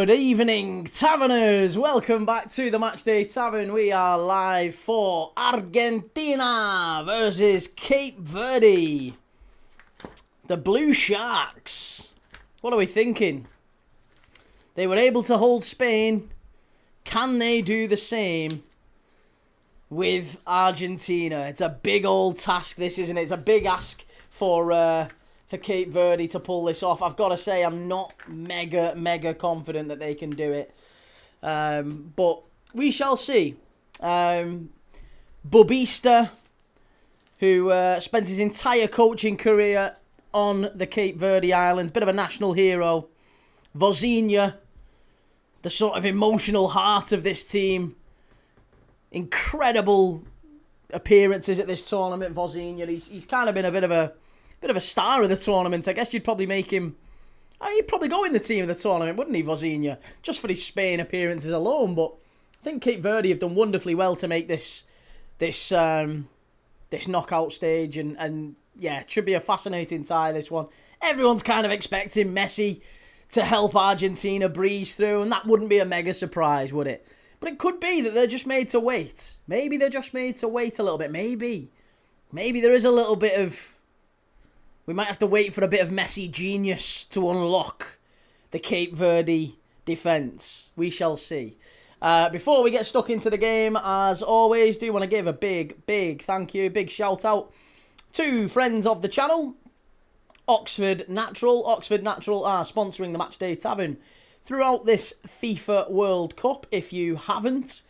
Good evening, Taverners. Welcome back to the Matchday Tavern. We are live for Argentina versus Cape Verde. The Blue Sharks. What are we thinking? They were able to hold Spain. Can they do the same with Argentina? It's a big old task, this, isn't it? It's a big ask for Cape Verde to pull this off. I've got to say, I'm not mega confident that they can do it. But we shall see. Bubista, who spent his entire coaching career on the Cape Verde Islands, bit of a national hero. Vozinha, the sort of emotional heart of this team. Incredible appearances at this tournament, Vozinha. He's kind of been a bit of a star of the tournament. I guess you'd probably make him... he'd probably go in the team of the tournament, wouldn't he, Vozinha? Just for his Spain appearances alone. But I think Cape Verde have done wonderfully well to make this knockout stage. And yeah, it should be a fascinating tie, this one. Everyone's kind of expecting Messi to help Argentina breeze through. And that wouldn't be a mega surprise, would it? But it could be that they're just made to wait. Maybe they're just made to wait a little bit. Maybe there is a little bit of... We might have to wait for a bit of Messi genius to unlock the Cape Verde defence. We shall see. Before we get stuck into the game, as always, do want to give a big thank you, big shout out to friends of the channel. Oxford Natural. Oxford Natural are sponsoring the Matchday Tavern throughout this FIFA World Cup. If you haven't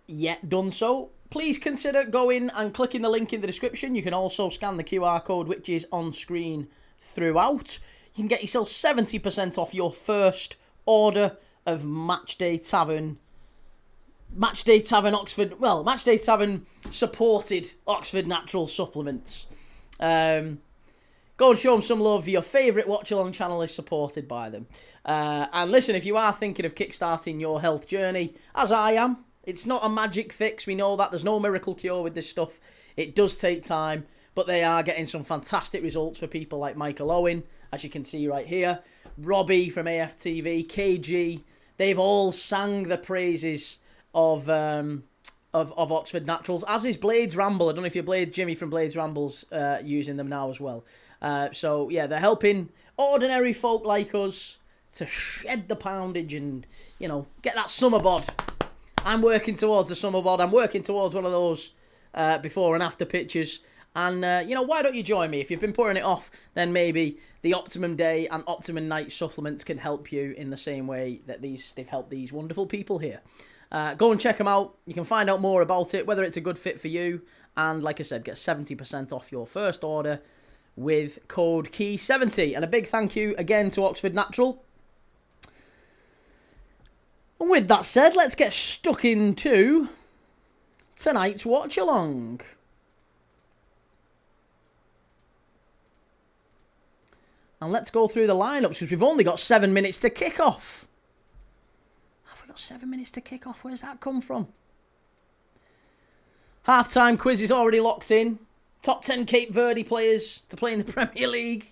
yet done so, please consider going and clicking the link in the description. You can also scan the QR code, which is on screen throughout. You can get yourself 70% off your first order of Matchday Tavern. Matchday Tavern Oxford... Well, Matchday Tavern supported Oxford Natural supplements. Go and show them some love. Your favourite watch-along channel is supported by them. And listen, if you are thinking of kickstarting your health journey, as I am, it's not a magic fix, we know that. There's no miracle cure with this stuff. It does take time, but they are getting some fantastic results for people like Michael Owen, as you can see right here. Robbie from AFTV, KG, they've all sang the praises of Oxford Naturals, as is Blades Ramble. I don't know if you're Jimmy from Blades Rambles using them now as well. So, yeah, they're helping ordinary folk like us to shed the poundage and, you know, get that summer bod. I'm working towards the summer bod. I'm working towards one of those before and after pictures. And, you know, why don't you join me? If you've been putting it off, then maybe the Optimum Day and Optimum Night supplements can help you in the same way that they've helped these wonderful people here. Go and check them out. You can find out more about it, whether it's a good fit for you. And, like I said, get 70% off your first order with code KEY70. And a big thank you again to Oxford Natural. And with that said, let's get stuck into tonight's watch-along. And let's go through the lineups, because we've only got 7 minutes to kick off. Have we got 7 minutes to kick off? Where's that come from? Half-time quiz is already locked in. Top 10 Cape Verde players to play in the Premier League.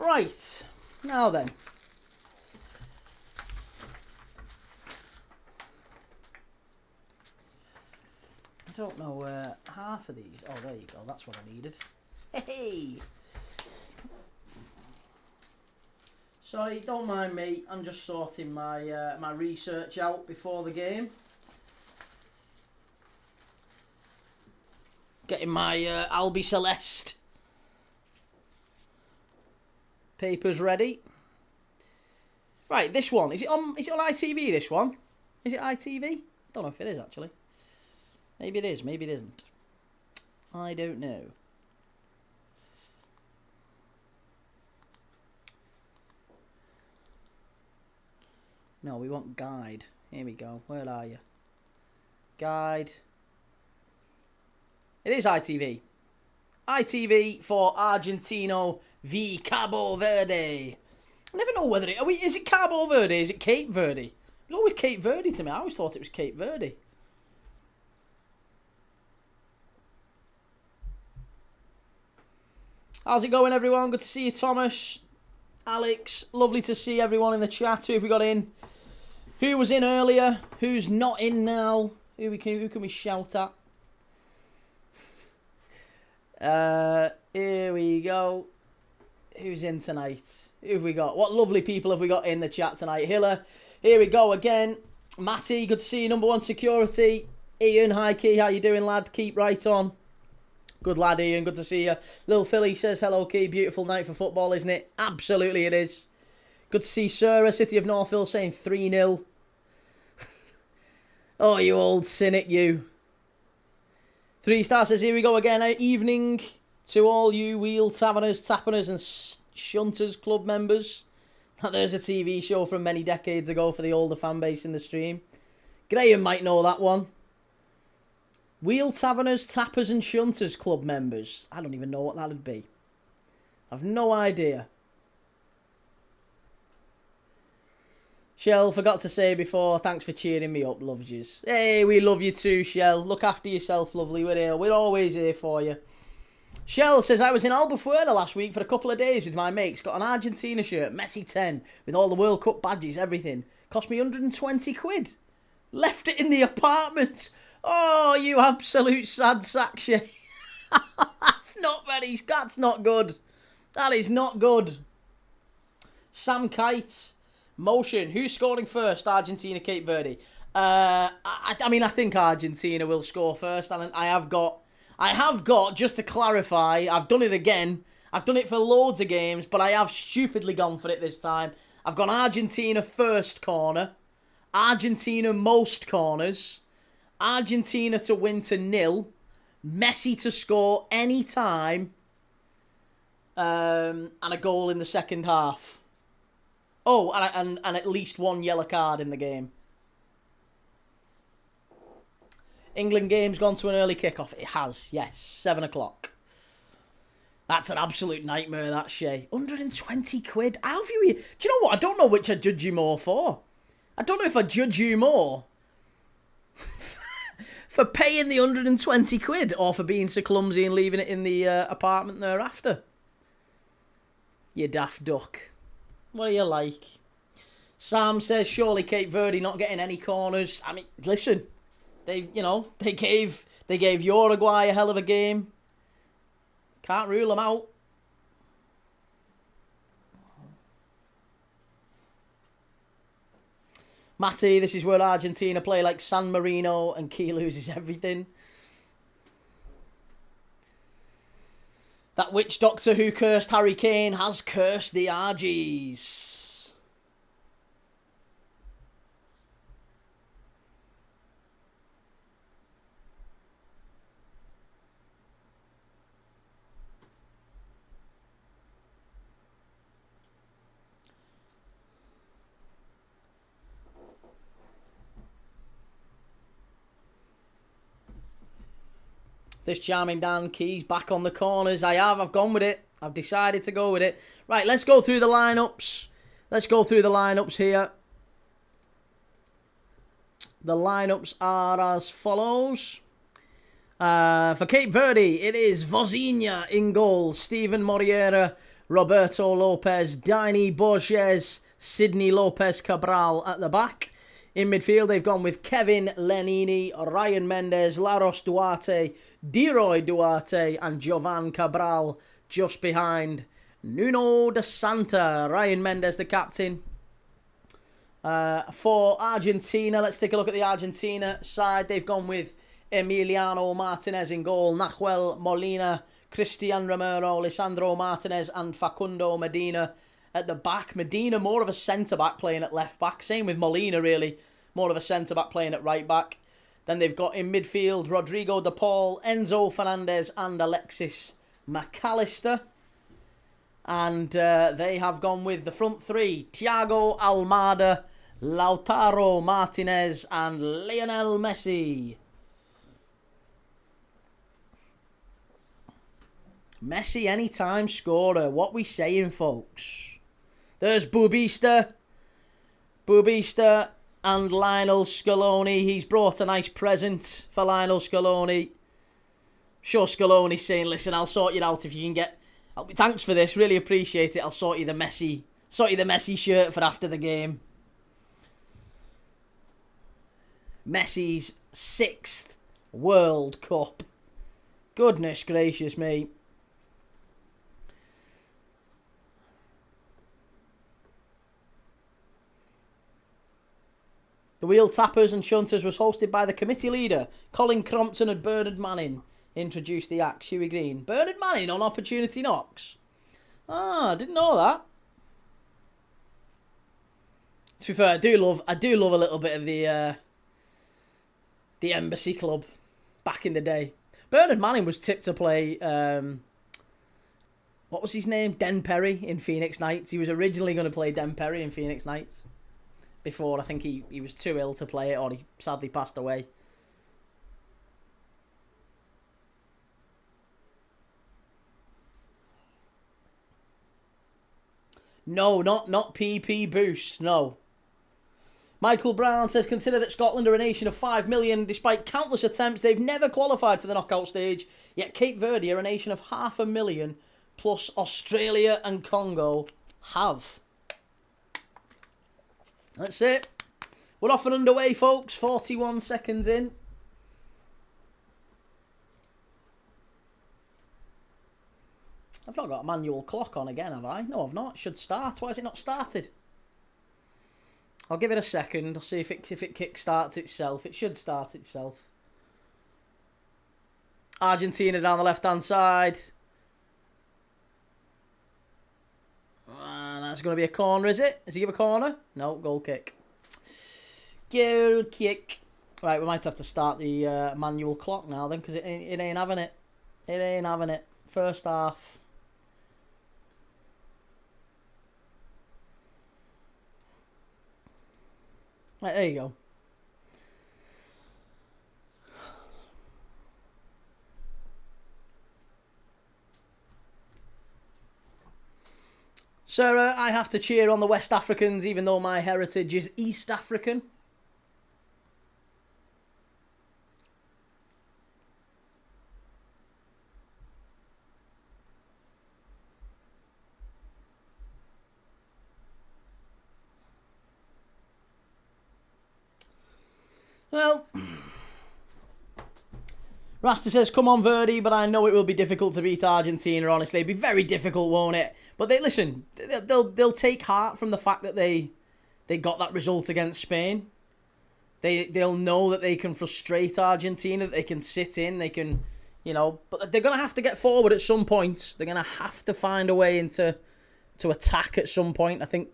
Right, now then. I don't know half of these. Oh, there you go. That's what I needed. Hey! Sorry, don't mind me. I'm just sorting my my research out before the game. Getting my Albiceleste papers ready. Right, this one. Is it on ITV, this one? Is it ITV? I don't know if it is, actually. Maybe it is, maybe it isn't. I don't know. No, we want guide. Here we go. Where are you? Guide. It is ITV. ITV for Argentino v Cabo Verde. I never know whether is it Cabo Verde? Is it Cape Verde? It's always Cape Verde to me. I always thought it was Cape Verde. How's it going, everyone? Good to see you, Thomas, Alex. Lovely to see everyone in the chat. Who have we got in? Who was in earlier? Who's not in now? Who can we shout at? Here we go. Who's in tonight? Who have we got? What lovely people have we got in the chat tonight? Hiller. Here we go again. Matty, good to see you. Number one security. Ian, hi Key. How you doing, lad? Keep right on. Good lad, Ian. Good to see you. Lil Philly says, hello, Key. Beautiful night for football, isn't it? Absolutely it is. Good to see Sarah, City of Northville, saying 3-0. Oh, you old cynic, you. 3 star says, here we go again. Evening to all you wheel taverners, tapperners and shunters club members. There's a TV show from many decades ago for the older fan base in the stream. Graham might know that one. Wheel taverners, tappers and shunters club members. I don't even know what that would be. I've no idea. Shell, forgot to say before, thanks for cheering me up, loves yous. Hey, we love you too, Shell. Look after yourself, lovely. We're here. We're always here for you. Shell says, I was in Albufeira last week for a couple of days with my mates. Got an Argentina shirt, Messi 10, with all the World Cup badges, everything. Cost me 120 quid. Left it in the apartment. Oh, you absolute sad sack, Shay. That's not good. That is not good. Sam Kite. Motion. Who's scoring first? Argentina, Cape Verde. I mean, I think Argentina will score first. And I have got, just to clarify, I've done it again. I've done it for loads of games, but I have stupidly gone for it this time. I've gone Argentina first corner. Argentina most corners. Argentina to win to 0. Messi to score any time. And a goal in the second half. Oh, and at least 1 yellow card in the game. England game's gone to an early kickoff. It has, yes. 7 o'clock. That's an absolute nightmare, that, Shay. 120 quid. How have you... Do you know what? I don't know which I judge you more for. I don't know if I judge you more for paying the 120 quid or for being so clumsy and leaving it in the apartment thereafter. You daft duck. What are you like? Sam says, surely Cape Verde not getting any corners. I mean, listen, they gave Uruguay a hell of a game. Can't rule them out. Matty, this is where Argentina play like San Marino and Key loses everything. That witch doctor who cursed Harry Kane has cursed the Argies. This charming Dan Keys back on the corners. I've gone with it. I've decided to go with it. Right, let's go through the lineups. Let's go through the lineups here. The lineups are as follows. For Cape Verde, it is Vozinha in goal. Steven Moriera, Roberto Lopez, Dani Borges, Sidney Lopez Cabral at the back. In midfield, they've gone with Kevin Lenini, Ryan Mendes, Laros Duarte, Deroy Duarte and Jovan Cabral just behind Nuno de Santa. Ryan Mendes, the captain. For Argentina, let's take a look at the Argentina side. They've gone with Emiliano Martinez in goal, Nahuel Molina, Cristian Romero, Lisandro Martinez and Facundo Medina at the back. Medina more of a centre-back playing at left-back. Same with Molina, really. More of a centre-back playing at right-back. Then they've got in midfield Rodrigo De Paul, Enzo Fernandez and Alexis McAllister. And they have gone with the front three, Thiago Almada, Lautaro Martinez and Lionel Messi. Messi anytime scorer. What we saying, folks? There's Bubista. Bubista and Lionel Scaloni. He's brought a nice present for Lionel Scaloni. Sure, Scaloni's saying, listen, I'll sort you out if you can get... Thanks for this, really appreciate it. I'll sort you the Messi shirt for after the game. Messi's 6th World Cup. Goodness gracious me. The Wheel Tappers and Shunters was hosted by the committee leader, Colin Crompton and Bernard Manning. Introduced the act, Hughie Green. Bernard Manning on Opportunity Knocks. Ah, I didn't know that. To be fair, I do love a little bit of the Embassy Club back in the day. Bernard Manning was tipped to play, what was his name? Den Perry in Phoenix Knights. He was originally going to play Den Perry in Phoenix Knights. Before, I think he was too ill to play it, or he sadly passed away. No, not PP Boost, no. Michael Brown says, consider that Scotland are a nation of 5 million. Despite countless attempts, they've never qualified for the knockout stage. Yet Cape Verde are a nation of 500,000, plus Australia and Congo have. That's it. We're off and underway, folks. 41 seconds in. I've not got a manual clock on again, have I? No, I've not. It should start. Why has it not started? I'll give it a second. I'll see if it kick-starts itself. It should start itself. Argentina down the left-hand side. And that's going to be a corner, is it? Does he give a corner? No, goal kick. Goal kick. Right, we might have to start the manual clock now then, because it ain't having it. It ain't having it. First half. Right, there you go. Sarah, I have to cheer on the West Africans even though my heritage is East African. Well, Rasta says, come on Verde, but I know it will be difficult to beat Argentina, honestly. It'd be very difficult, won't it? But they'll take heart from the fact that they got that result against Spain. They'll know that they can frustrate Argentina, that they can sit in, they can, but they're going to have to get forward at some point. They're going to have to find a way to attack at some point. I think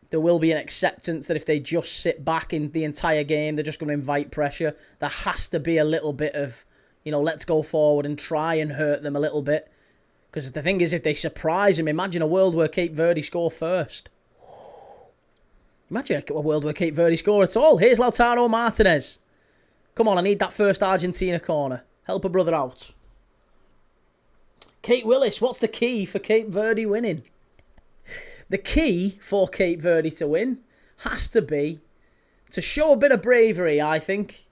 there will be an acceptance that if they just sit back in the entire game, they're just going to invite pressure. There has to be a little bit of, let's go forward and try and hurt them a little bit. Because the thing is, if they surprise them, imagine a world where Cape Verde score first. Imagine a world where Cape Verde score at all. Here's Lautaro Martinez. Come on, I need that first Argentina corner. Help a brother out. Kate Willis, what's the key for Cape Verde winning? The key for Cape Verde to win has to be to show a bit of bravery, I think,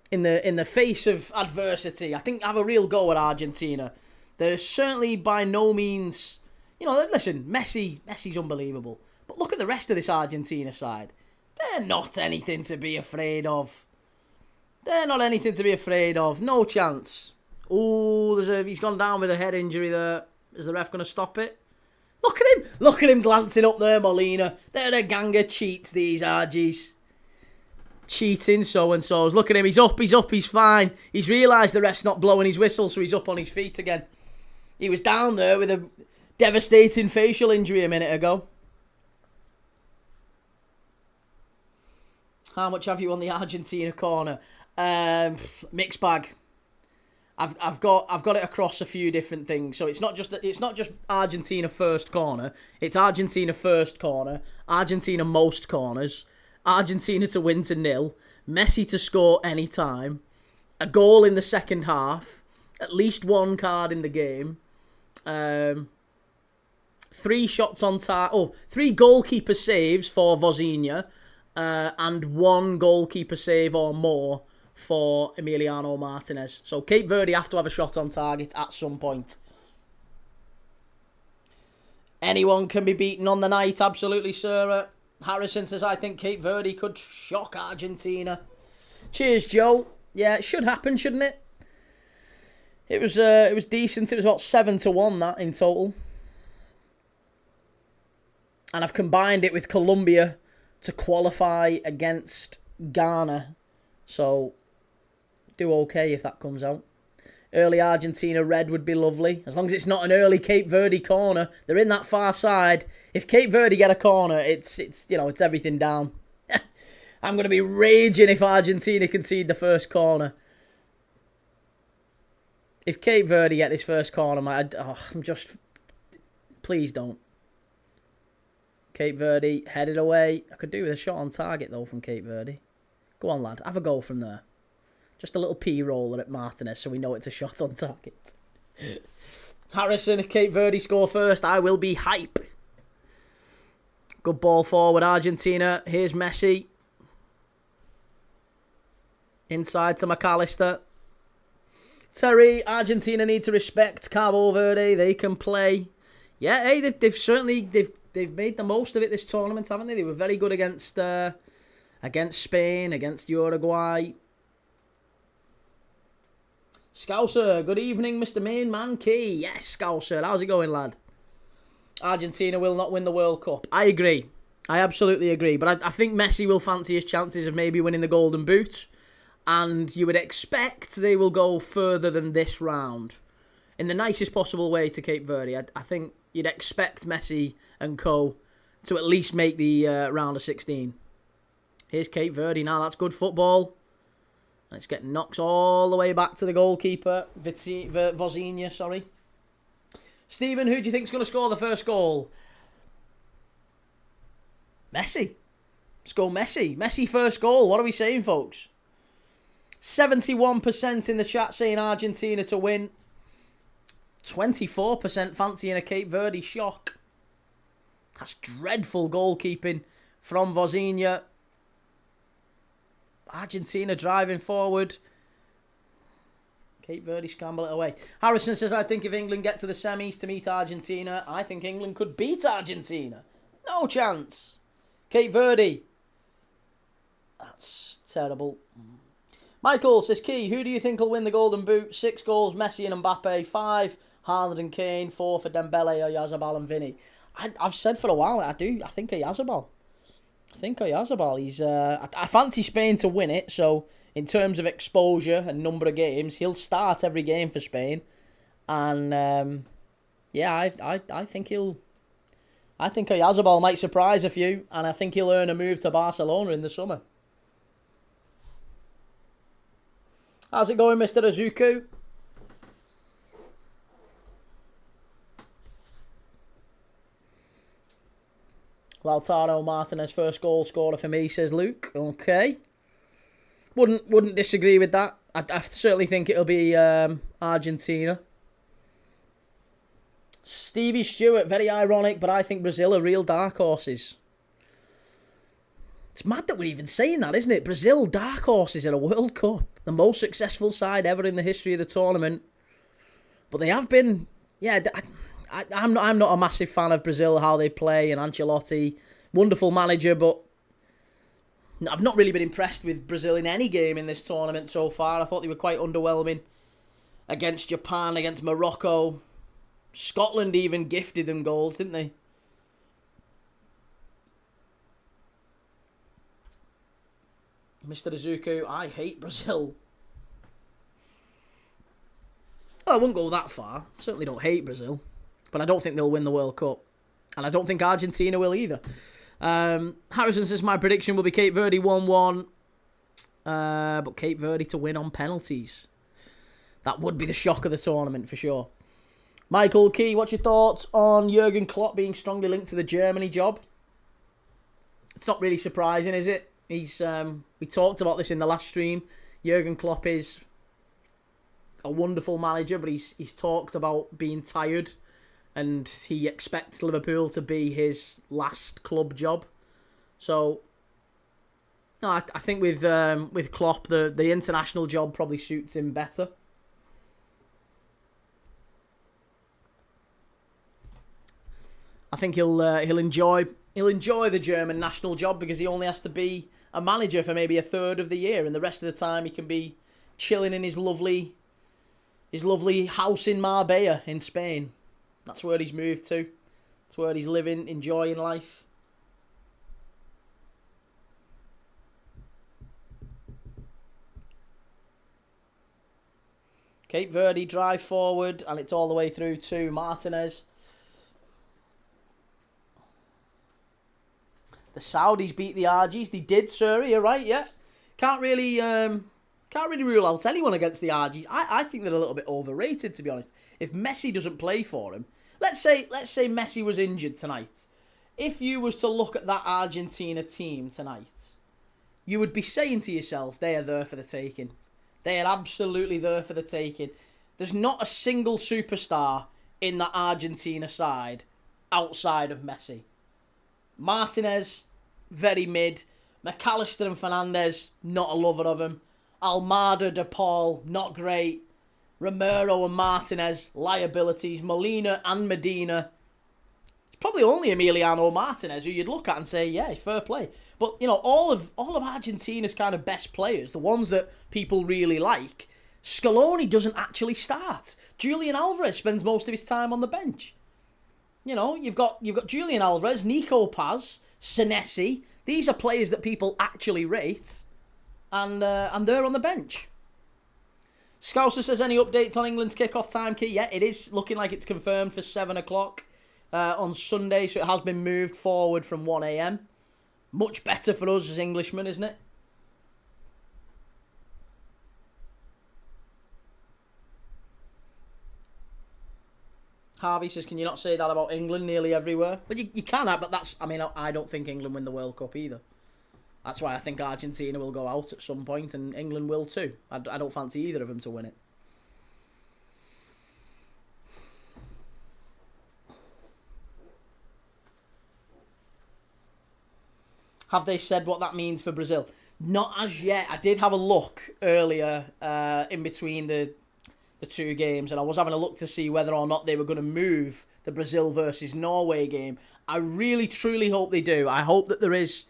in the face of adversity. I think have a real go at Argentina. They're certainly by no means... listen, Messi's unbelievable. But look at the rest of this Argentina side. They're not anything to be afraid of. They're not anything to be afraid of. No chance. Ooh, he's gone down with a head injury there. Is the ref going to stop it? Look at him. Look at him glancing up there, Molina. They're a gang of cheats, these RGs. Cheating so-and-sos. Look at him. He's up. He's fine. He's realised the ref's not blowing his whistle, so he's up on his feet again. He was down there with a devastating facial injury a minute ago. How much have you on the Argentina corner? Mixed bag. I've got it across a few different things. So it's not just Argentina first corner. It's Argentina first corner, Argentina most corners, Argentina to win to 0, Messi to score any time, a goal in the second half, at least one card in the game. 3 shots on target. Oh, 3 goalkeeper saves for Vozinha. And 1 goalkeeper save or more for Emiliano Martinez. So Cape Verde have to have a shot on target at some point. Anyone can be beaten on the night, absolutely, sir. Harrison says, I think Cape Verde could shock Argentina. Cheers, Joe. Yeah, it should happen, shouldn't it? It was decent. It was about 7-1 that in total. And I've combined it with Colombia to qualify against Ghana. So, do okay if that comes out. Early Argentina red would be lovely. As long as it's not an early Cape Verde corner. They're in that far side. If Cape Verde get a corner, it's everything down. I'm going to be raging if Argentina concede the first corner. If Cape Verde get this first corner, please don't. Cape Verde headed away. I could do with a shot on target, though, from Cape Verde. Go on, lad. Have a goal from there. Just a little P-roller at Martinez so we know it's a shot on target. Harrison, if Cape Verde score first, I will be hype. Good ball forward, Argentina. Here's Messi. Inside to McAllister. Terry, Argentina need to respect Cabo Verde. They can play. Yeah, hey, they've made the most of it this tournament, haven't they? They were very good against Spain, against Uruguay. Scouser, good evening, Mr. Main Man Key. Yes, Scouser, how's it going, lad? Argentina will not win the World Cup. I agree. I absolutely agree. But I think Messi will fancy his chances of maybe winning the Golden Boot. And you would expect they will go further than this round. In the nicest possible way to Cape Verde. I think you'd expect Messi and co to at least make the round of 16. Here's Cape Verde now. That's good football. And it's getting knocked all the way back to the goalkeeper. Vozinha, sorry. Stephen, who do you think's going to score the first goal? Messi. Let's go Messi. Messi first goal. What are we saying, folks? 71% in the chat saying Argentina to win. 24% fancying a Cape Verde shock. That's dreadful goalkeeping from Vozinha. Argentina driving forward. Cape Verde scramble it away. Harrison says, I think if England get to the semis to meet Argentina, I think England could beat Argentina. No chance. Cape Verde. That's terrible. Michael says, Key, who do you think will win the Golden Boot? 6 goals, Messi and Mbappe. 5, Haaland and Kane. 4 for Dembele, Oyarzabal and Vinny. I've said for a while, I think Oyarzabal. He's. I fancy Spain to win it, so in terms of exposure and number of games, he'll start every game for Spain. And, I think he'll... I think Oyarzabal might surprise a few, and I think he'll earn a move to Barcelona in the summer. How's it going, Mr. Azuku? Lautaro Martinez, first goal scorer for me, says Luke. Okay. Wouldn't disagree with that. I certainly think it'll be Argentina. Stevie Stewart, very ironic, but I think Brazil are real dark horses. It's mad that we're even saying that, isn't it? Brazil, dark horses in a World Cup. The most successful side ever in the history of the tournament. But they have been... Yeah, I'm not a massive fan of Brazil, how they play, and Ancelotti. Wonderful manager, but... I've not really been impressed with Brazil in any game in this tournament so far. I thought they were quite underwhelming. Against Japan, against Morocco. Scotland even gifted them goals, didn't they? Mr. Izuku, I hate Brazil. Well, I wouldn't go that far. Certainly don't hate Brazil. But I don't think they'll win the World Cup. And I don't think Argentina will either. Harrison says my prediction will be Cape Verde 1-1. But Cape Verde to win on penalties. That would be the shock of the tournament for sure. Michael Key, what's your thoughts on Jurgen Klopp being strongly linked to the Germany job? It's not really surprising, is it? We talked about this in the last stream. Jurgen Klopp is a wonderful manager, but he's talked about being tired, and he expects Liverpool to be his last club job. So, no, I think with Klopp, the international job probably suits him better. I think he'll enjoy the German national job because he only has to be a manager for maybe a third of the year, and the rest of the time he can be chilling in his lovely house in Marbella in Spain. That's where he's moved to. That's where he's living, enjoying life. Okay, Verde drive forward, and it's all the way through to Martinez. The Saudis beat the Argies. They did, sir. You're right. Yeah, can't really rule out anyone against the Argies. I think they're a little bit overrated, to be honest. If Messi doesn't play for him, let's say Messi was injured tonight. If you was to look at that Argentina team tonight, you would be saying to yourself, they are there for the taking. They are absolutely there for the taking. There's not a single superstar in the Argentina side outside of Messi. Martinez, very mid. McAllister and Fernandes, not a lover of him. Almada, De Paul, not great. Romero and Martinez, liabilities. Molina and Medina. It's probably only Emiliano Martinez who you'd look at and say, yeah, fair play. But, you know, all of Argentina's kind of best players, the ones that people really like, Scaloni doesn't actually start. Julian Alvarez spends most of his time on the bench. You know, you've got Julian Alvarez, Nico Paz, Senesi. These are players that people actually rate, and they're on the bench. Scouser says, any updates on England's kickoff time, Key? Yeah, it is looking like it's confirmed for 7 o'clock on Sunday, so it has been moved forward from 1 a.m. Much better for us as Englishmen, isn't it? Harvey says, can you not say that about England nearly everywhere? But you can, but that's... I mean, I don't think England win the World Cup either. That's why I think Argentina will go out at some point, and England will too. I don't fancy either of them to win it. Have they said what that means for Brazil? Not as yet. I did have a look earlier in between the two games, and I was having a look to see whether or not they were going to move the Brazil versus Norway game. I really, truly hope they do. I hope that there is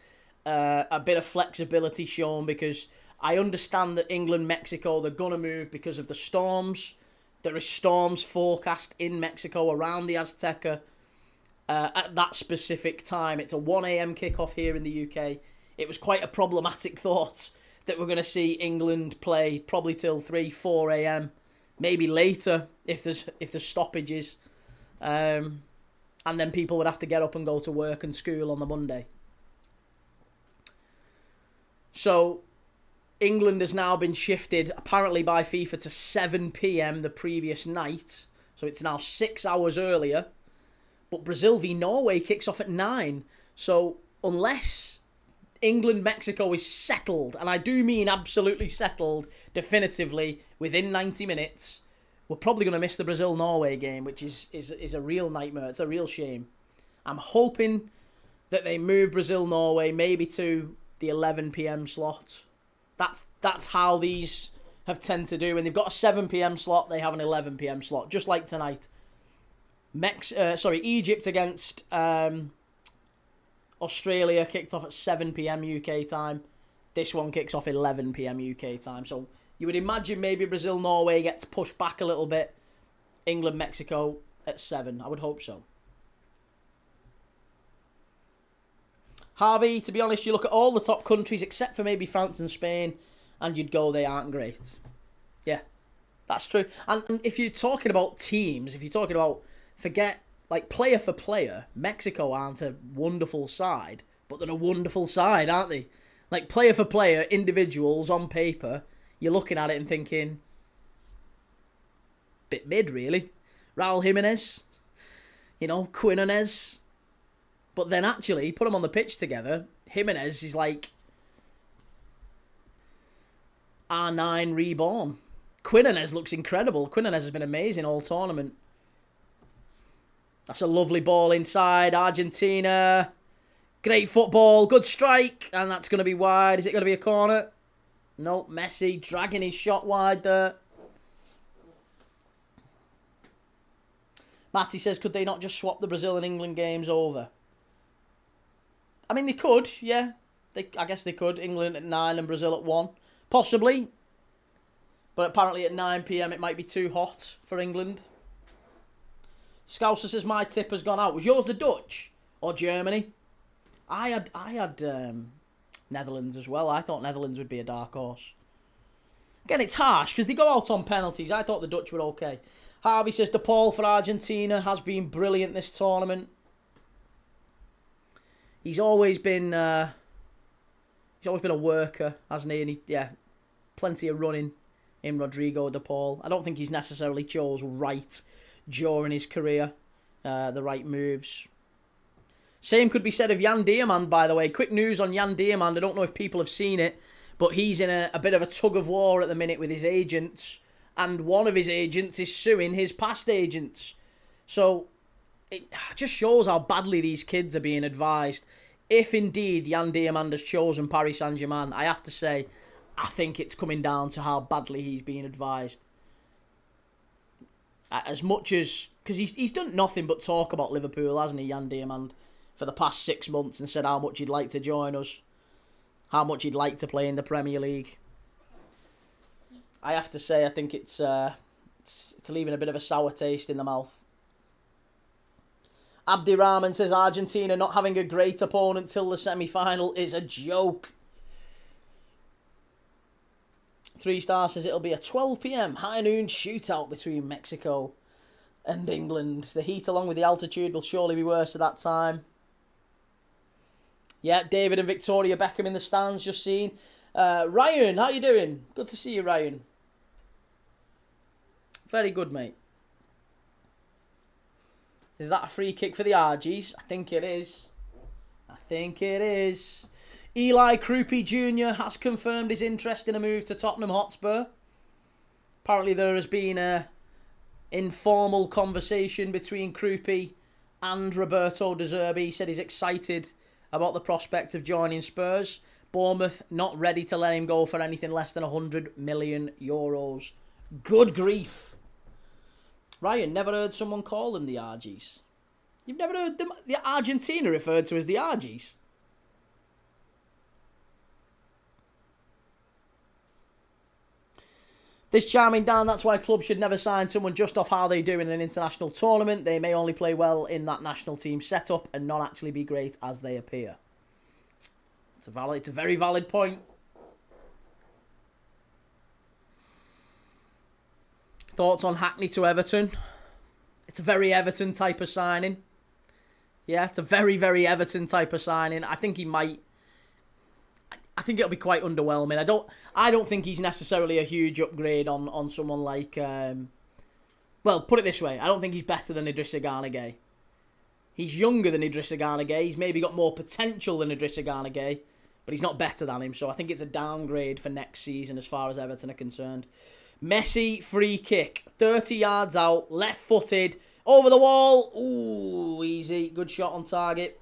a bit of flexibility shown, because I understand that England, Mexico, they're going to move because of the storms. There is storms forecast in Mexico around the Azteca at that specific time. It's a 1 a.m. kickoff here in the UK. It was quite a problematic thought that we're going to see England play probably till 3, 4 a.m. Maybe later if there's stoppages, and then people would have to get up and go to work and school on the Monday. So England has now been shifted apparently by FIFA to 7 p.m. the previous night, so it's now 6 hours earlier. But Brazil v Norway kicks off at 9. So unless England-Mexico is settled, and I do mean absolutely settled, definitively, within 90 minutes, we're probably going to miss the Brazil-Norway game, which is a real nightmare. It's a real shame. I'm hoping that they move Brazil-Norway maybe to the 11 p.m. slot. That's how these have tend to do. When they've got a 7 p.m. slot, they have an 11 p.m. slot, just like tonight. Egypt against Australia kicked off at 7 p.m. UK time. This one kicks off 11 p.m. UK time. So you would imagine maybe Brazil-Norway gets pushed back a little bit. England-Mexico at 7. I would hope so. Harvey, to be honest, you look at all the top countries except for maybe France and Spain, and you'd go, they aren't great. Yeah, that's true. And if you're talking about teams, if you're talking about, forget, like, player for player, Mexico aren't a wonderful side, but they're a wonderful side, aren't they? Like, player for player, individuals on paper, you're looking at it and thinking, bit mid, really. Raul Jimenez, Quinones. But then actually, put them on the pitch together, Jimenez is like R9 reborn. Quinones looks incredible. Quinones has been amazing all tournament. That's a lovely ball inside. Argentina. Great football. Good strike. And that's going to be wide. Is it going to be a corner? Nope. Messi dragging his shot wide there. Matty says, could they not just swap the Brazil and England games over? I mean, they could, yeah. I guess they could. England at 9 and Brazil at 1. Possibly. But apparently at 9 PM it might be too hot for England. Scouser says, my tip has gone out. Was yours the Dutch or Germany? I had Netherlands as well. I thought Netherlands would be a dark horse. Again, it's harsh because they go out on penalties. I thought the Dutch were okay. Harvey says, DePaul for Argentina has been brilliant this tournament. He's always been a worker, hasn't he? And yeah, plenty of running in Rodrigo DePaul. I don't think he's necessarily chose right during his career, the right moves. Same could be said of Jan Diamand, by the way. Quick news on Jan Diamand. I don't know if people have seen it, but he's in a bit of a tug of war at the minute with his agents. And one of his agents is suing his past agents. So it just shows how badly these kids are being advised. If indeed Jan Diamand has chosen Paris Saint-Germain, I have to say, I think it's coming down to how badly he's being advised. As much as... Because he's done nothing but talk about Liverpool, hasn't he, Jan Diamand, for the past 6 months, and said how much he'd like to join us. How much he'd like to play in the Premier League. I have to say, I think it's leaving a bit of a sour taste in the mouth. Abdi Rahman says, Argentina not having a great opponent till the semi-final is a joke. 3 Star says it'll be a 12 PM high noon shootout between Mexico and England. The heat along with the altitude will surely be worse at that time. Yeah, David and Victoria Beckham in the stands, just seen. Ryan, how you doing? Good to see you, Ryan. Very good, mate. Is that a free kick for the RGs? I think it is. I think it is. Eli Krupi Jr. has confirmed his interest in a move to Tottenham Hotspur. Apparently there has been a informal conversation between Krupi and Roberto De Zerbi. He said he's excited about the prospect of joining Spurs. Bournemouth not ready to let him go for anything less than €100 million. Good grief. Ryan, never heard someone call them the RGs. You've never heard them, the Argentina referred to as the RGs? This charming down, that's why clubs should never sign someone just off how they do in an international tournament. They may only play well in that national team setup and not actually be great as they appear. It's a very valid point. Thoughts on Hackney to Everton? It's a very Everton type of signing. Yeah, it's a very, very Everton type of signing. I think he might... I think it'll be quite underwhelming. I don't think he's necessarily a huge upgrade on someone like... well, put it this way. I don't think he's better than Idrissa Gana Gueye. He's younger than Idrissa Gana Gueye. He's maybe got more potential than Idrissa Gana Gueye, but he's not better than him. So I think it's a downgrade for next season as far as Everton are concerned. Messi, free kick. 30 yards out, left-footed, over the wall. Ooh, easy. Good shot on target.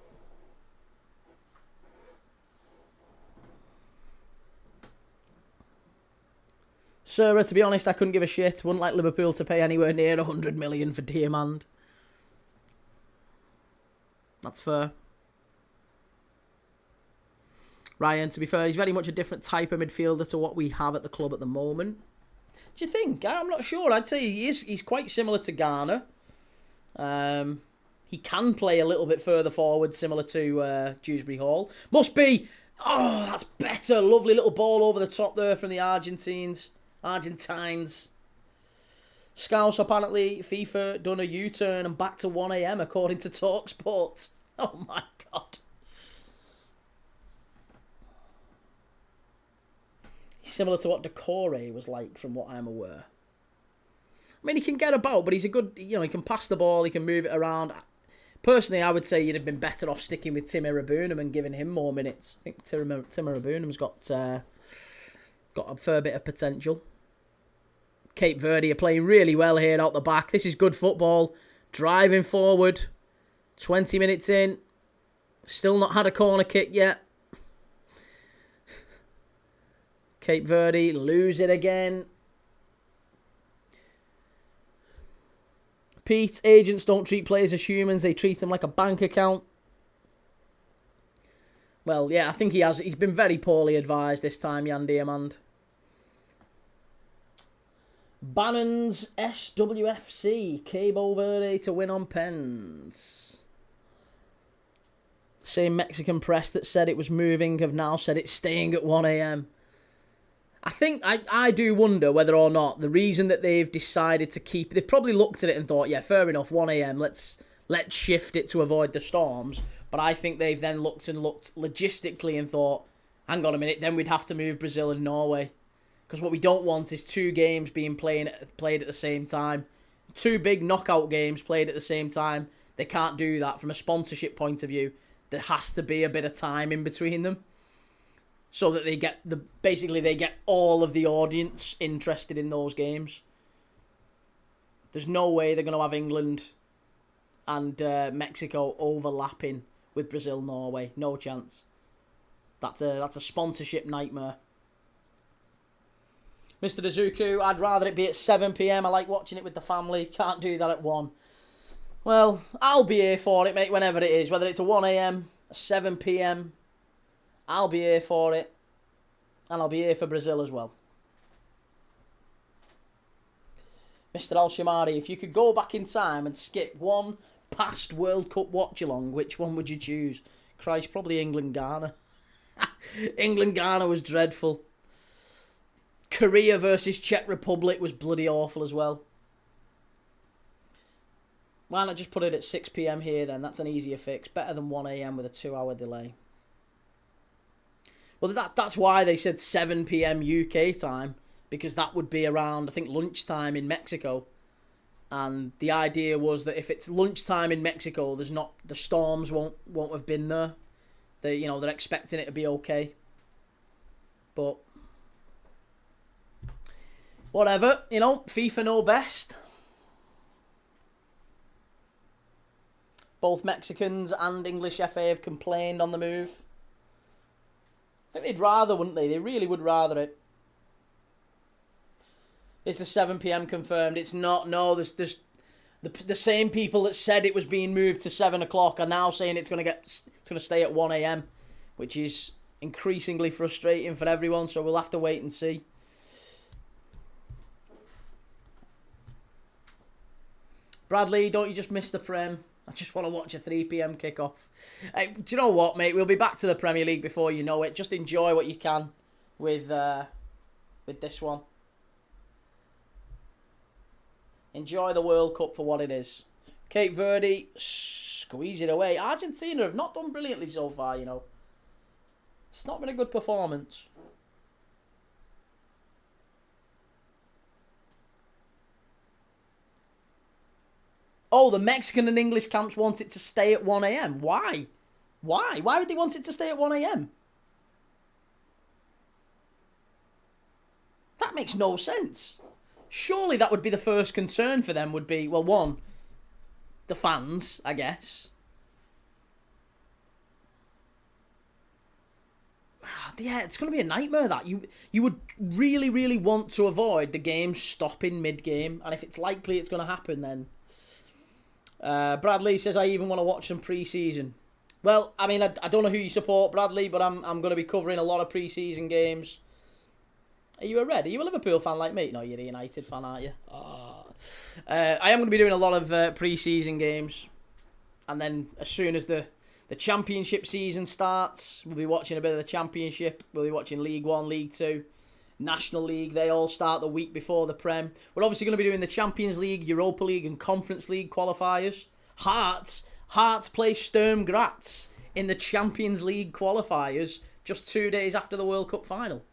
Sarah, to be honest, I couldn't give a shit. Wouldn't like Liverpool to pay anywhere near 100 million for Diamand. That's fair. Ryan, to be fair, he's very much a different type of midfielder to what we have at the club at the moment. Do you think? I'm not sure. I'd say he's quite similar to Garner. He can play a little bit further forward, similar to Dewsbury Hall. Must be... Oh, that's better. Lovely little ball over the top there from the Argentines. Scouse, apparently, FIFA done a U-turn and back to 1 AM according to TalkSport. Oh my God. He's similar to what Decore was like, from what I'm aware. I mean, he can get about, but he's a good... You know, he can pass the ball, he can move it around. Personally, I would say you'd have been better off sticking with Tim Irabunum and giving him more minutes. I think Tim Irabunum's got a fair bit of potential. Cape Verde are playing really well here out the back. This is good football. Driving forward. 20 minutes in. Still not had a corner kick yet. Cape Verde lose it again. Pete, agents don't treat players as humans. They treat them like a bank account. Well, yeah, I think he has. He's been very poorly advised this time, Jan Diamand. Bannon's SWFC. Cabo Verde to win on pens. Same Mexican press that said it was moving have now said it's staying at 1 a.m. I think, I do wonder whether or not the reason that they've decided to keep... They've probably looked at it and thought, yeah, fair enough, 1 a.m, let's shift it to avoid the storms. But I think they've then looked logistically and thought, hang on a minute, then we'd have to move Brazil and Norway. Because what we don't want is 2 games being played at the same time. 2 big knockout games played at the same time. They can't do that from a sponsorship point of view. There has to be a bit of time in between them. So that they get they get all of the audience interested in those games. There's no way they're going to have England and Mexico overlapping with Brazil, Norway. No chance. That's a sponsorship nightmare. Mr. Izuku, I'd rather it be at 7 p.m. I like watching it with the family. Can't do that at 1. Well, I'll be here for it, mate, whenever it is. Whether it's a 1 a.m, a 7 p.m, I'll be here for it. And I'll be here for Brazil as well. Mr. Al-Shamari, if you could go back in time and skip one past World Cup watch-along, which one would you choose? Christ, probably England-Ghana. England-Ghana was dreadful. Korea versus Czech Republic was bloody awful as well. Why not just put it at 6 p.m. here then? That's an easier fix. Better than 1 a.m. with a 2-hour delay. Well, that's why they said 7 p.m. UK time, because that would be around, I think, lunchtime in Mexico. And the idea was that if it's lunchtime in Mexico, the storms won't have been there. They're expecting it to be okay. But whatever, FIFA know best. Both Mexicans and English FA have complained on the move. I think they'd rather, wouldn't they? They really would rather it. Is the 7 p.m. confirmed? It's not. No, there's the same people that said it was being moved to 7 o'clock are now saying it's going to stay at 1 a.m, which is increasingly frustrating for everyone. So we'll have to wait and see. Bradley, don't you just miss the Prem? I just want to watch a 3 p.m. kickoff. Hey, do you know what, mate? We'll be back to the Premier League before you know it. Just enjoy what you can with this one. Enjoy the World Cup for what it is. Cape Verde, squeeze it away. Argentina have not done brilliantly so far, It's not been a good performance. Oh, the Mexican and English camps want it to stay at 1 a.m. Why? Why? Why would they want it to stay at 1 a.m? That makes no sense. Surely that would be the first concern for them would be, well, one, the fans, I guess. Yeah, it's going to be a nightmare, that. You would really, really want to avoid the game stopping mid-game. And if it's likely it's going to happen, then... Bradley says, I even want to watch some pre-season. Well, I mean, I don't know who you support, Bradley, but I'm going to be covering a lot of pre-season games. Are you a Red? Are you a Liverpool fan like me? No, you're a United fan, aren't you? Oh. I am going to be doing a lot of pre-season games. And then as soon as the Championship season starts, we'll be watching a bit of the Championship. We'll be watching League 1, League 2, National League. They all start the week before the Prem. We're obviously going to be doing the Champions League, Europa League and Conference League qualifiers. Hearts play Sturm Graz in the Champions League qualifiers just 2 days after the World Cup final.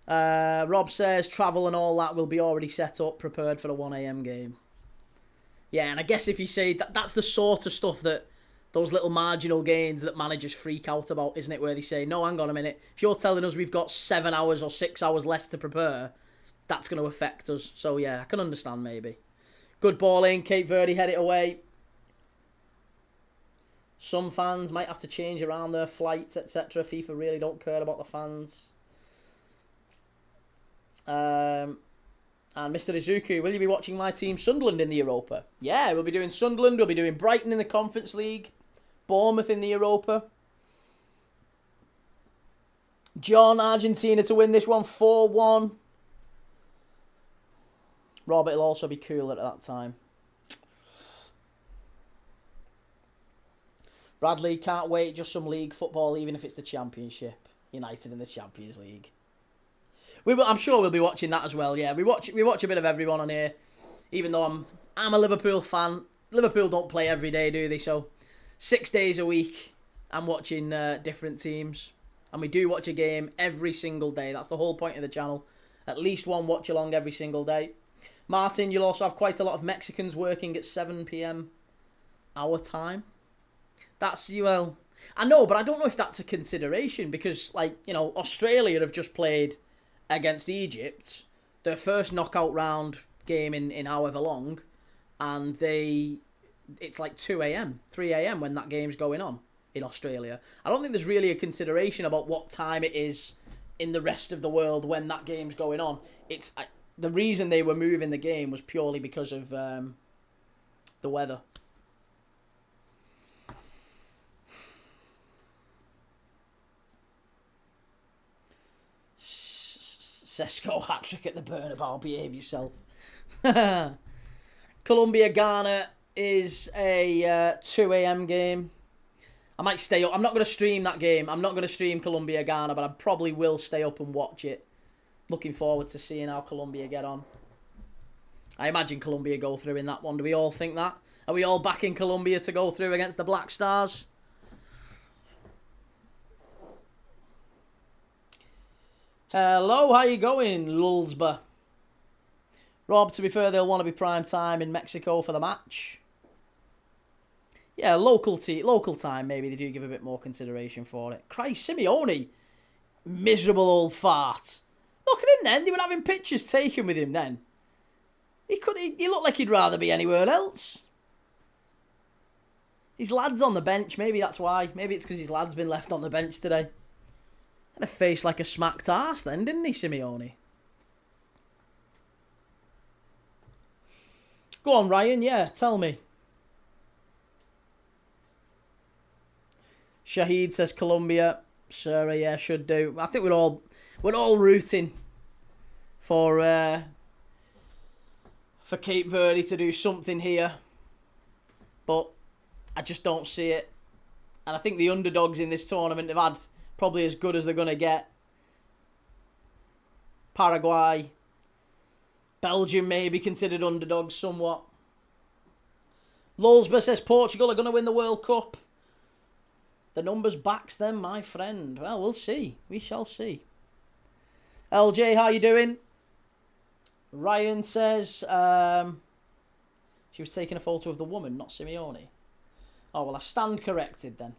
Rob says travel and all that will be already set up, prepared for the 1 a.m. game. Yeah, and I guess if you say that's the sort of stuff that those little marginal gains that managers freak out about, isn't it? Where they say, no, hang on a minute. If you're telling us we've got 7 hours or 6 hours less to prepare, that's going to affect us. So, yeah, I can understand maybe. Good ball in. Cape Verde head it away. Some fans might have to change around their flights, etc. FIFA really don't care about the fans. And Mr. Izuku, will you be watching my team Sunderland in the Europa? Yeah, we'll be doing Sunderland. We'll be doing Brighton in the Conference League. Bournemouth in the Europa. John, Argentina to win this one 4-1. Robert will also be cooler at that time. Bradley, can't wait. Just some league football, even if it's the Championship. United in the Champions League. I'm sure we'll be watching that as well. Yeah, we watch a bit of everyone on here. Even though I'm a Liverpool fan. Liverpool don't play every day, do they? So 6 days a week, I'm watching different teams, and we do watch a game every single day. That's the whole point of the channel. At least one watch along every single day. Martin, you'll also have quite a lot of Mexicans working at 7 p.m. our time. That's, well, I know, but I don't know if that's a consideration because, like, you know, Australia have just played against Egypt, their first knockout round game in however long, and it's like 2 a.m., 3 a.m. when that game's going on in Australia. I don't think there's really a consideration about what time it is in the rest of the world when that game's going on. The reason they were moving the game was purely because of the weather. Sesko hat-trick at the Bernabeu, behave yourself. Colombia-Ghana is a 2 a.m. game. I might stay up. I'm not going to stream that game. I'm not going to stream Colombia-Ghana, but I probably will stay up and watch it. Looking forward to seeing how Colombia get on. I imagine Colombia go through in that one. Do we all think that? Are we all backing Colombia to go through against the Black Stars? Hello, how you going, Lulsba? Rob, to be fair, they'll want to be prime time in Mexico for the match. Yeah, local time, maybe they do give a bit more consideration for it. Christ, Simeone, miserable old fart. Look at him then, they were having pictures taken with him then. He looked like he'd rather be anywhere else. His lad's on the bench, maybe that's why. Maybe it's because his lad's been left on the bench today. Had a face like a smacked arse then, didn't he, Simeone? Go on, Ryan, yeah, tell me. Shahid says Colombia. Sarah, yeah, should do. I think we're all rooting for Cape Verde to do something here. But I just don't see it. And I think the underdogs in this tournament have had probably as good as they're going to get. Paraguay. Belgium may be considered underdogs somewhat. Lulsba says Portugal are going to win the World Cup. The numbers backs them, my friend. Well, we'll see. We shall see. LJ, how you doing? Ryan says she was taking a photo of the woman, not Simeone. Oh, well, I stand corrected then.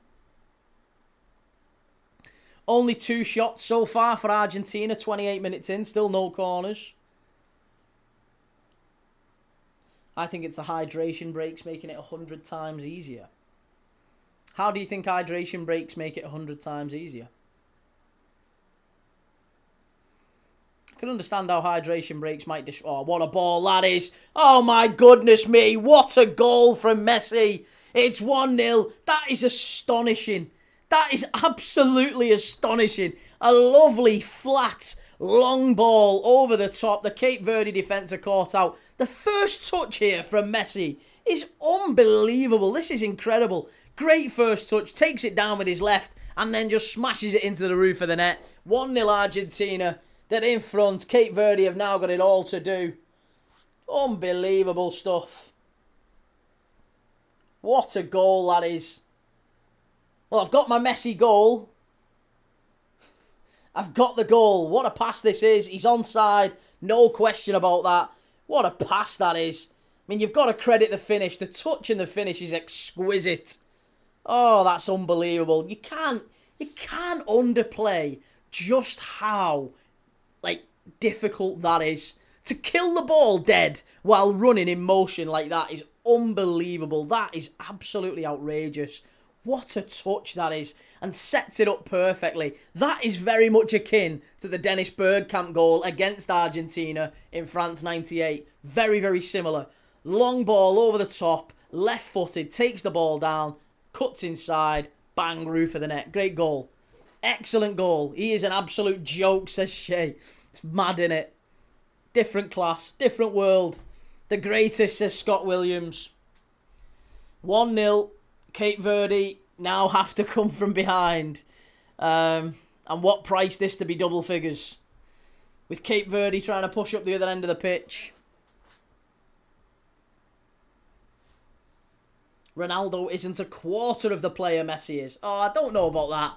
Only 2 shots so far for Argentina, 28 minutes in, still no corners. I think it's the hydration breaks making it 100 times easier. How do you think hydration breaks make it 100 times easier? I can understand how hydration breaks might... Oh, what a ball that is. Oh, my goodness me. What a goal from Messi. It's 1-0. That is astonishing. That is absolutely astonishing. A lovely, flat, long ball over the top. The Cape Verde defence are caught out. The first touch here from Messi is unbelievable. This is incredible. Great first touch. Takes it down with his left and then just smashes it into the roof of the net. 1-0 Argentina. They're in front. Cape Verde have now got it all to do. Unbelievable stuff. What a goal that is. Well, I've got my Messi goal. I've got the goal. What a pass this is. He's onside. No question about that. What a pass that is. I mean, you've got to credit the finish. The touch and the finish is exquisite. Oh, that's unbelievable. You can't underplay just how, like, difficult that is. To kill the ball dead while running in motion like that is unbelievable. That is absolutely outrageous. What a touch that is. And sets it up perfectly. That is very much akin to the Dennis Bergkamp goal against Argentina in France 98. Very, very similar. Long ball over the top, left-footed, takes the ball down, cuts inside, bang, roof of the net. Great goal. Excellent goal. He is an absolute joke, says Shay. It's mad, innit? Different class, different world. The greatest, says Scott Williams. 1-0. Cape Verde now have to come from behind. And what price this to be double figures? With Cape Verde trying to push up the other end of the pitch. Ronaldo isn't a quarter of the player Messi is. Oh, I don't know about that.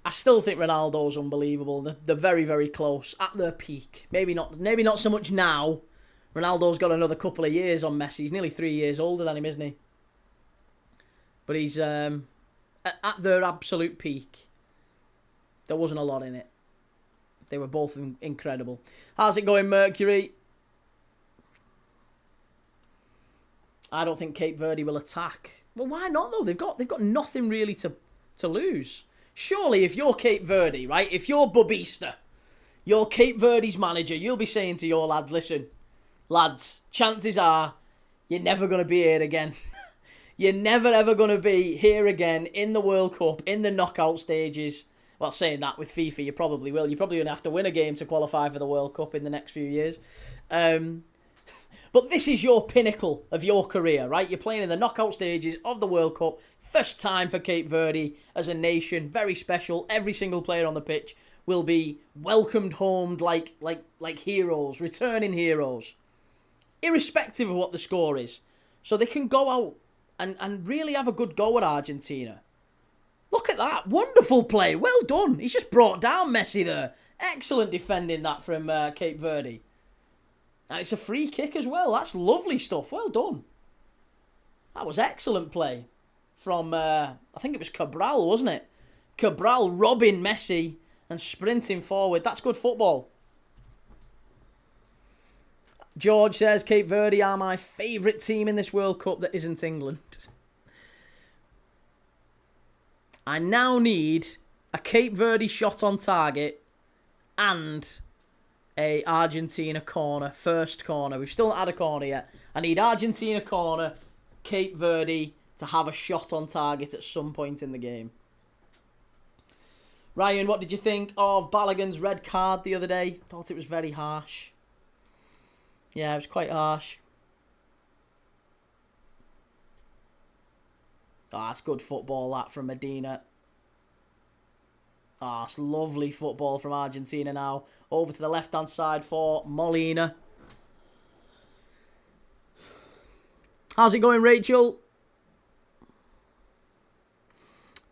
I still think Ronaldo's unbelievable. They're very, very close at their peak. Maybe not so much now. Ronaldo's got another couple of years on Messi. He's nearly 3 years older than him, isn't he? But he's at their absolute peak. There wasn't a lot in it. They were both incredible. How's it going, Mercury? I don't think Cape Verde will attack. Well, why not though? They've got nothing really to lose. Surely, if you're Cape Verde, right? If you're Bubista, you're Cape Verde's manager, you'll be saying to your lads, listen, lads, chances are you're never going to be here again. You're never ever going to be here again in the World Cup, in the knockout stages. Well, saying that with FIFA, you probably will. You're probably going to have to win a game to qualify for the World Cup in the next few years. But this is your pinnacle of your career, right? You're playing in the knockout stages of the World Cup. First time for Cape Verde as a nation. Very special. Every single player on the pitch will be welcomed home like heroes, returning heroes. Irrespective of what the score is. So they can go out and really have a good go at Argentina. Look at that. Wonderful play. Well done. He's just brought down Messi there. Excellent defending that from Cape Verde. And it's a free kick as well. That's lovely stuff. Well done. That was excellent play from, I think it was Cabral, wasn't it? Cabral robbing Messi and sprinting forward. That's good football. George says, Cape Verde are my favourite team in this World Cup that isn't England. I now need a Cape Verde shot on target and a Argentina corner, first corner. We've still not had a corner yet. I need Argentina corner, Cape Verde to have a shot on target at some point in the game. Ryan, what did you think of Balogun's red card the other day? Thought it was very harsh. Yeah, it was quite harsh. Oh, that's good football, that, from Medina. Oh, it's lovely football from Argentina now. Over to the left-hand side for Molina. How's it going, Rachel?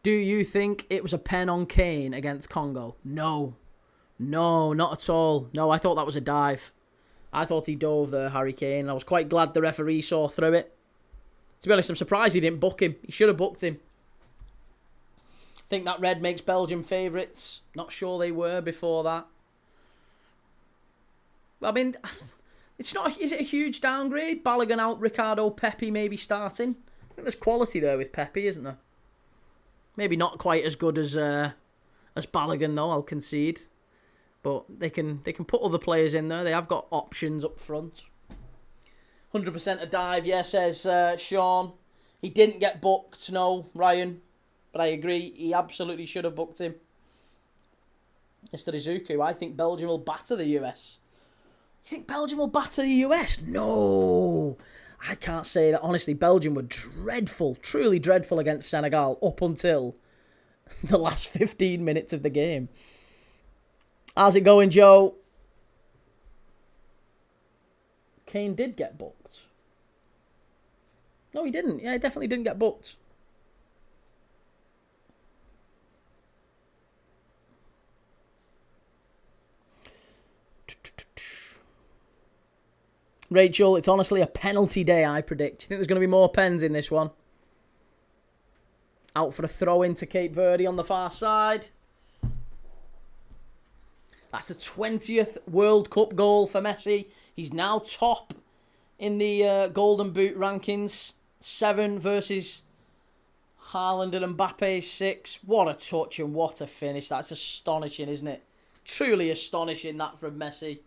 Do you think it was a pen on Kane against Congo? No. No, not at all. No, I thought that was a dive. I thought he dove there, Harry Kane. I was quite glad the referee saw through it. To be honest, I'm surprised he didn't book him. He should have booked him. I think that red makes Belgium favourites. Not sure they were before that. I mean, it's not. Is it a huge downgrade? Balogun out, Ricardo, Pepe maybe starting. I think there's quality there with Pepe, isn't there? Maybe not quite as good as Balogun though. I'll concede, but they can put other players in there. They have got options up front. 100% a dive, yeah, says Sean. He didn't get booked, no, Ryan. But I agree, he absolutely should have booked him. Mr. Izuku, I think Belgium will batter the US. You think Belgium will batter the US? No. I can't say that. Honestly, Belgium were dreadful, truly dreadful against Senegal up until the last 15 minutes of the game. How's it going, Joe? Kane did get booked. No, he didn't. Yeah, he definitely didn't get booked. Rachel, it's honestly a penalty day, I predict. You think there's going to be more pens in this one? Out for a throw into Cape Verde on the far side. That's the 20th World Cup goal for Messi. He's now top in the Golden Boot rankings. 7 versus Haaland and Mbappe 6. What a touch and what a finish. That's astonishing, isn't it? Truly astonishing, that from Messi.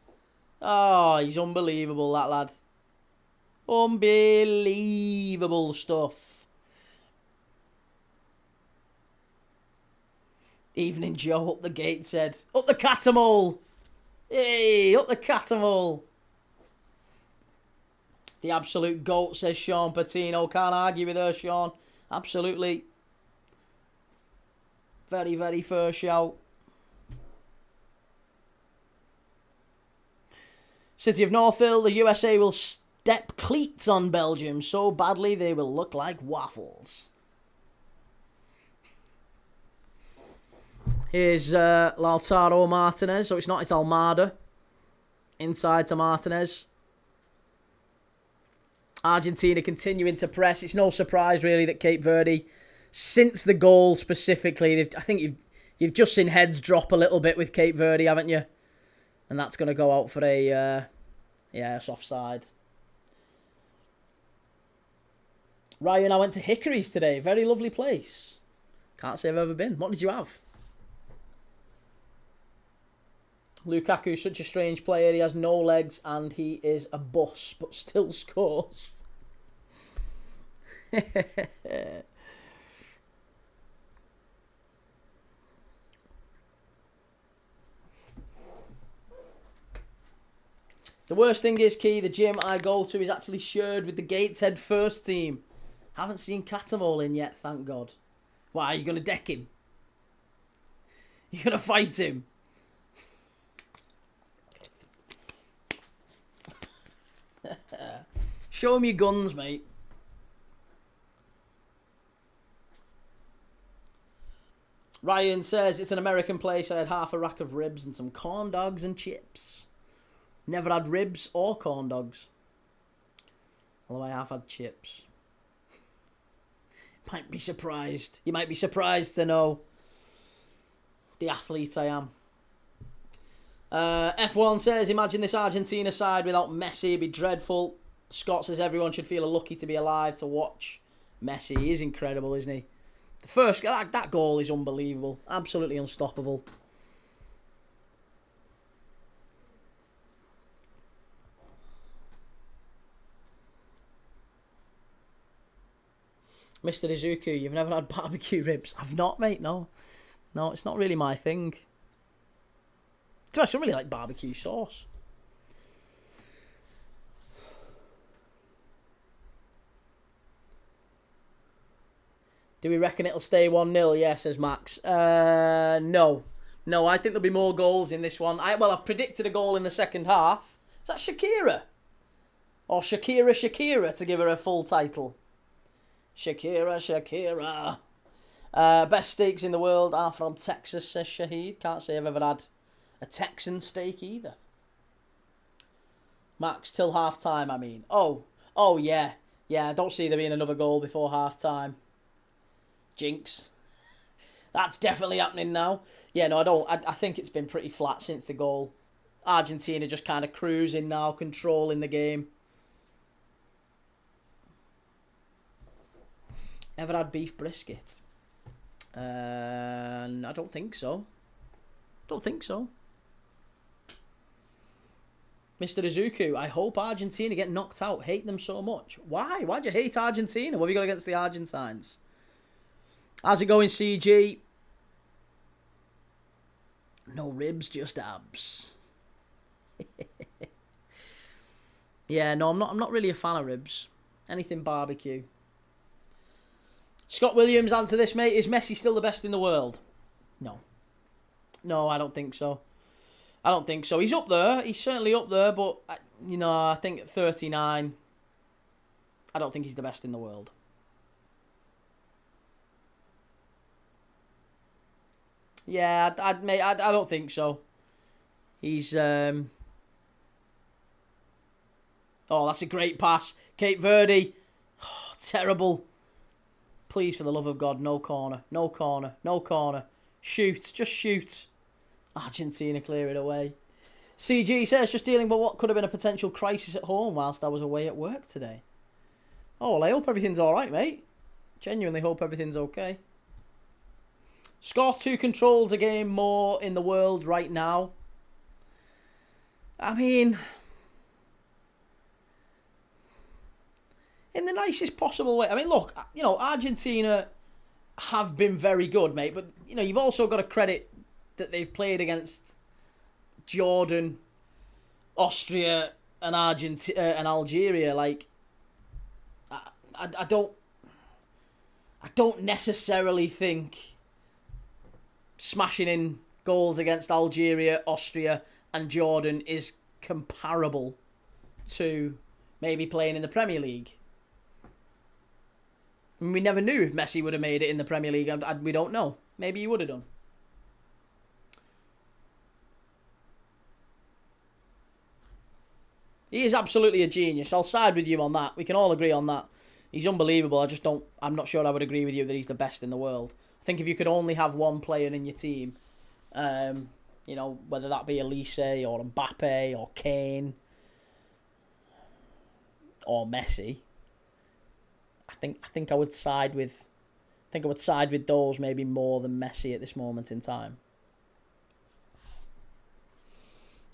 Oh, he's unbelievable, that lad. Unbelievable stuff. Evening Joe up the Gateshead. Up the Catamole. Hey, up the Catamole. The absolute GOAT, says Sean Patino. Can't argue with her, Sean. Absolutely. Very, very fair shout. City of Northville, the USA will step cleats on Belgium so badly they will look like waffles. Here's Lautaro Martinez. So it's not, it's Almada. Inside to Martinez. Argentina continuing to press. It's no surprise, really, that Cape Verde, since the goal specifically, I think you've just seen heads drop a little bit with Cape Verde, haven't you? And that's going to go out for a, it's offside. Ryan, I went to Hickory's today. Very lovely place. Can't say I've ever been. What did you have? Lukaku's such a strange player. He has no legs and he is a bus, but still scores. The worst thing is, Key, the gym I go to is actually shared with the Gateshead first team. Haven't seen Catamole in yet, thank God. Why, are you going to deck him? You're going to fight him? Show him your guns, mate. Ryan says, it's an American place. I had half a rack of ribs and some corn dogs and chips. Never had ribs or corn dogs. Although I have had chips. Might be surprised. You might be surprised to know the athlete I am. F1 says, imagine this Argentina side without Messi. It'd be dreadful. Scott says everyone should feel lucky to be alive to watch Messi. He is incredible, isn't he? The first, that goal is unbelievable. Absolutely unstoppable. Mr. Izuku, you've never had barbecue ribs? I've not, mate, no. No, it's not really my thing. To be honest, I don't really like barbecue sauce. Do we reckon it'll stay 1-0? Yeah, says Max. No. No, I think there'll be more goals in this one. I've predicted a goal in the second half. Is that Shakira? Or Shakira to give her a full title? Shakira. Best steaks in the world are from Texas, says Shahid. Can't say I've ever had a Texan steak either. Max, till half time, I mean. Oh, yeah. Yeah, I don't see there being another goal before half time. Jinx. That's definitely happening now. Yeah, no, I don't. I think it's been pretty flat since the goal. Argentina just kind of cruising now, controlling the game. Ever had beef brisket? I don't think so. Mr. Izuku, I hope Argentina get knocked out. Hate them so much. Why? Why'd you hate Argentina? What have you got against the Argentines? How's it going, CG? No ribs, just abs. Yeah, no, I'm not really a fan of ribs. Anything barbecue. Scott Williams, answer this, mate. Is Messi still the best in the world? No. No, I don't think so. He's up there. He's certainly up there, but, I think at 39, I don't think he's the best in the world. Yeah, I don't think so. He's, Oh, that's a great pass. Cape Verde. Oh, terrible. Please, for the love of God, no corner. No corner. No corner. Shoot. Just shoot. Argentina clear it away. CG says, just dealing with what could have been a potential crisis at home whilst I was away at work today. Oh, well, I hope everything's alright, mate. Genuinely hope everything's okay. Score 2 controls a game more in the world right now. I mean, in the nicest possible way. I mean, look, you know, Argentina have been very good, mate. But, you know, you've also got to credit that they've played against Jordan, Austria, and Algeria. Like, I don't necessarily think smashing in goals against Algeria, Austria, and Jordan is comparable to maybe playing in the Premier League. I mean, we never knew if Messi would have made it in the Premier League. We don't know. Maybe he would have done. He is absolutely a genius. I'll side with you on that. We can all agree on that. He's unbelievable. I'm not sure I would agree with you that he's the best in the world. I think if you could only have one player in your team, you know, whether that be Elise or Mbappe or Kane or Messi, I think I would side with those maybe more than Messi at this moment in time.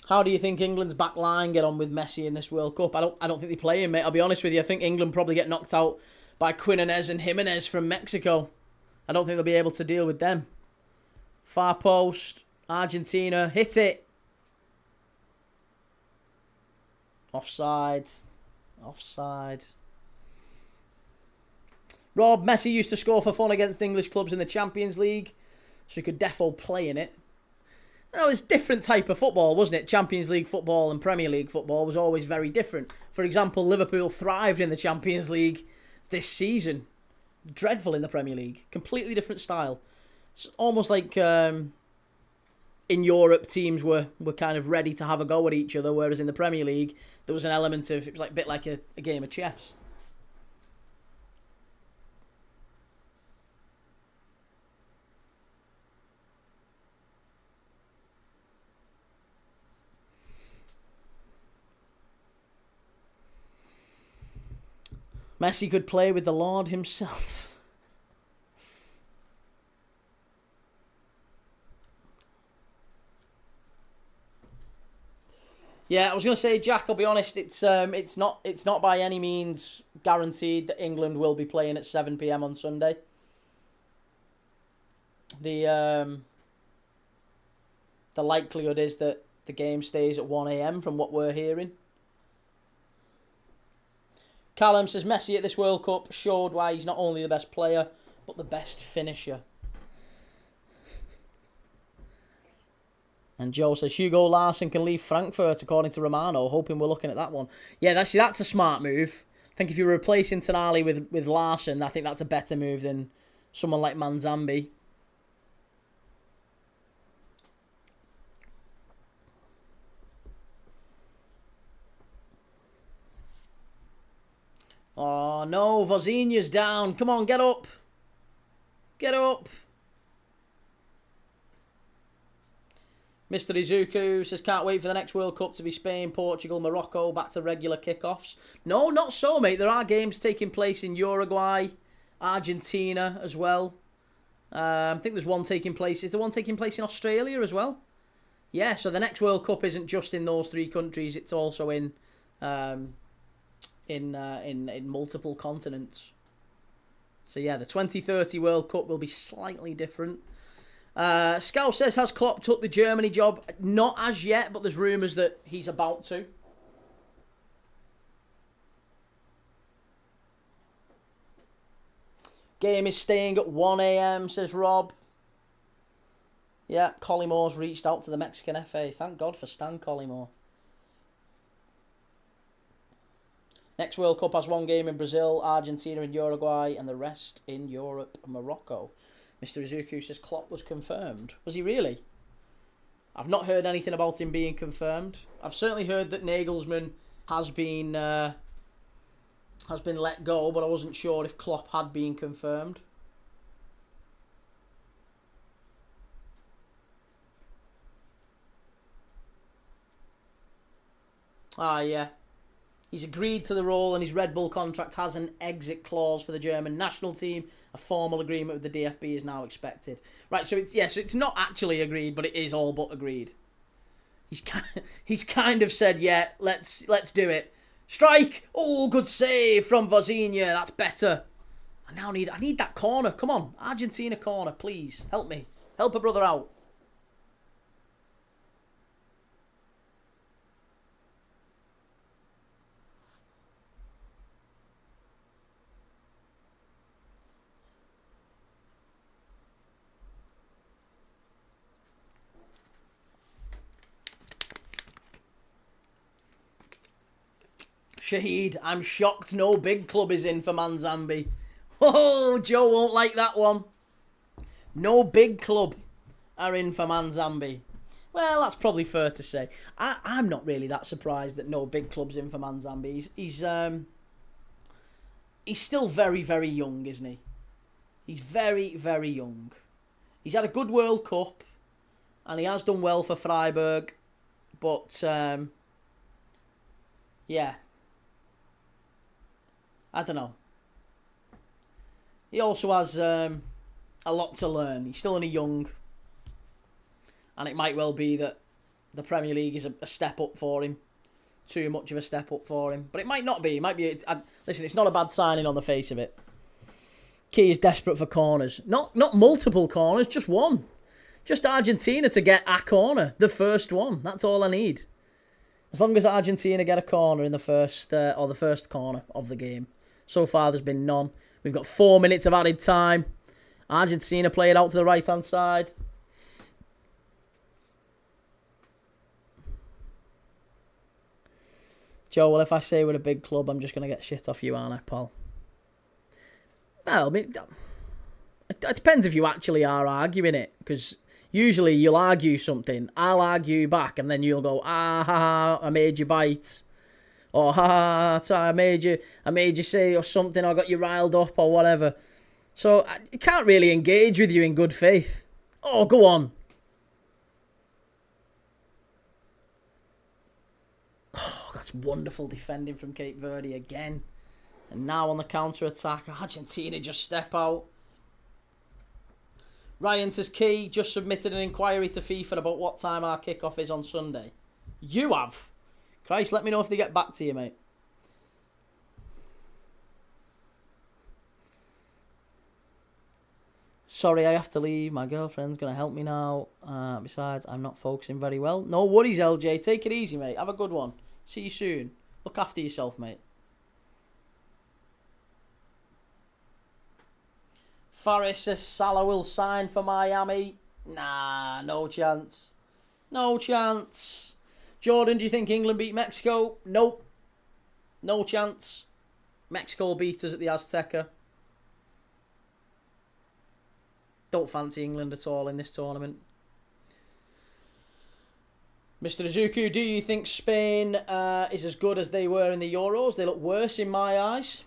How do you think England's back line get on with Messi in this World Cup? I don't think they play him, mate. I'll be honest with you. I think England probably get knocked out by Quinones and Jimenez from Mexico. I don't think they'll be able to deal with them. Far post, Argentina, hit it. Offside. Rob, Messi used to score for fun against English clubs in the Champions League, so he could defo play in it. No, it's different type of football, wasn't it? Champions League football and Premier League football was always very different. For example, Liverpool thrived in the Champions League this season. Dreadful in the Premier League. Completely different style. It's almost like in Europe, teams were kind of ready to have a go at each other, whereas in the Premier League, there was an element of, it was like a bit like a game of chess. Messi could play with the Lord himself. Yeah, I was going to say, Jack, I'll be honest, it's not by any means guaranteed that England will be playing at 7 p.m. on Sunday. The likelihood is that the game stays at 1 a.m. from what we're hearing. Callum says Messi at this World Cup showed why he's not only the best player, but the best finisher. And Joe says Hugo Larsson can leave Frankfurt, according to Romano, hoping we're looking at that one. Yeah, that's a smart move. I think if you're replacing Tonali with Larsson, I think that's a better move than someone like Manzambi. Oh, no, Vozinha's down. Come on, get up. Get up. Mr. Izuku says, can't wait for the next World Cup to be Spain, Portugal, Morocco, back to regular kickoffs. No, not so, mate. There are games taking place in Uruguay, Argentina as well. I think there's one taking place. Is there one taking place in Australia as well? Yeah, so the next World Cup isn't just in those three countries. It's also in multiple continents. So yeah, the 2030 World Cup will be slightly different. Scout says, has Klopp took the Germany job? Not as yet, but there's rumours that he's about to. Game is staying at 1 a.m, says Rob. Yeah, Collimore's reached out to the Mexican FA. Thank God for Stan Collymore. Next World Cup has one game in Brazil, Argentina and Uruguay, and the rest in Europe and Morocco. Mr. Izuku says Klopp was confirmed. Was he really? I've not heard anything about him being confirmed. I've certainly heard that Nagelsmann has been has been let go, but I wasn't sure if Klopp had been confirmed. Ah, yeah. He's agreed to the role, and his Red Bull contract has an exit clause for the German national team. A formal agreement with the DFB is now expected. Right, so it's not actually agreed, but it is all but agreed. He's kind of said, yeah, let's do it. Strike! Oh, good save from Vozinha. That's better. I need that corner. Come on, Argentina corner, please. Help me. Help a brother out. Shahid, I'm shocked no big club is in for Manzambi. Oh, Joe won't like that one. No big club are in for Manzambi. Well, that's probably fair to say. I'm not really that surprised that no big club's in for Manzambi. He's still very, very young, isn't he? He's very, very young. He's had a good World Cup, and he has done well for Freiburg, but yeah. I don't know. He also has a lot to learn. He's still only young. And it might well be that the Premier League is a step up for him. Too much of a step up for him. But it might not be. It might be. Listen, it's not a bad signing on the face of it. Key is desperate for corners. Not multiple corners, just one. Just Argentina to get a corner. The first one. That's all I need. As long as Argentina get a corner in the first corner of the game. So far, there's been none. We've got 4 minutes of added time. Argentina play it out to the right-hand side. Joe, well, if I say we're a big club, I'm just going to get shit off you, aren't I, Paul? Well, I mean, it depends if you actually are arguing it. Because usually you'll argue something. I'll argue back, and then you'll go, ah, ha, ha, I made you bite. Or, ha, ha, I made you say or something, or got you riled up, or whatever. So, I can't really engage with you in good faith. Oh, go on. Oh, that's wonderful defending from Cape Verde again. And now on the counter-attack, Argentina just step out. Ryan says, Key just submitted an inquiry to FIFA about what time our kickoff is on Sunday. You have? Christ, let me know if they get back to you, mate. Sorry, I have to leave. My girlfriend's going to help me now. Besides, I'm not focusing very well. No worries, LJ. Take it easy, mate. Have a good one. See you soon. Look after yourself, mate. Faris says Salah will sign for Miami. Nah, no chance. No chance. Jordan, do you think England beat Mexico? Nope. No chance. Mexico will beat us at the Azteca. Don't fancy England at all in this tournament. Mr. Izuku, do you think Spain is as good as they were in the Euros? They look worse in my eyes.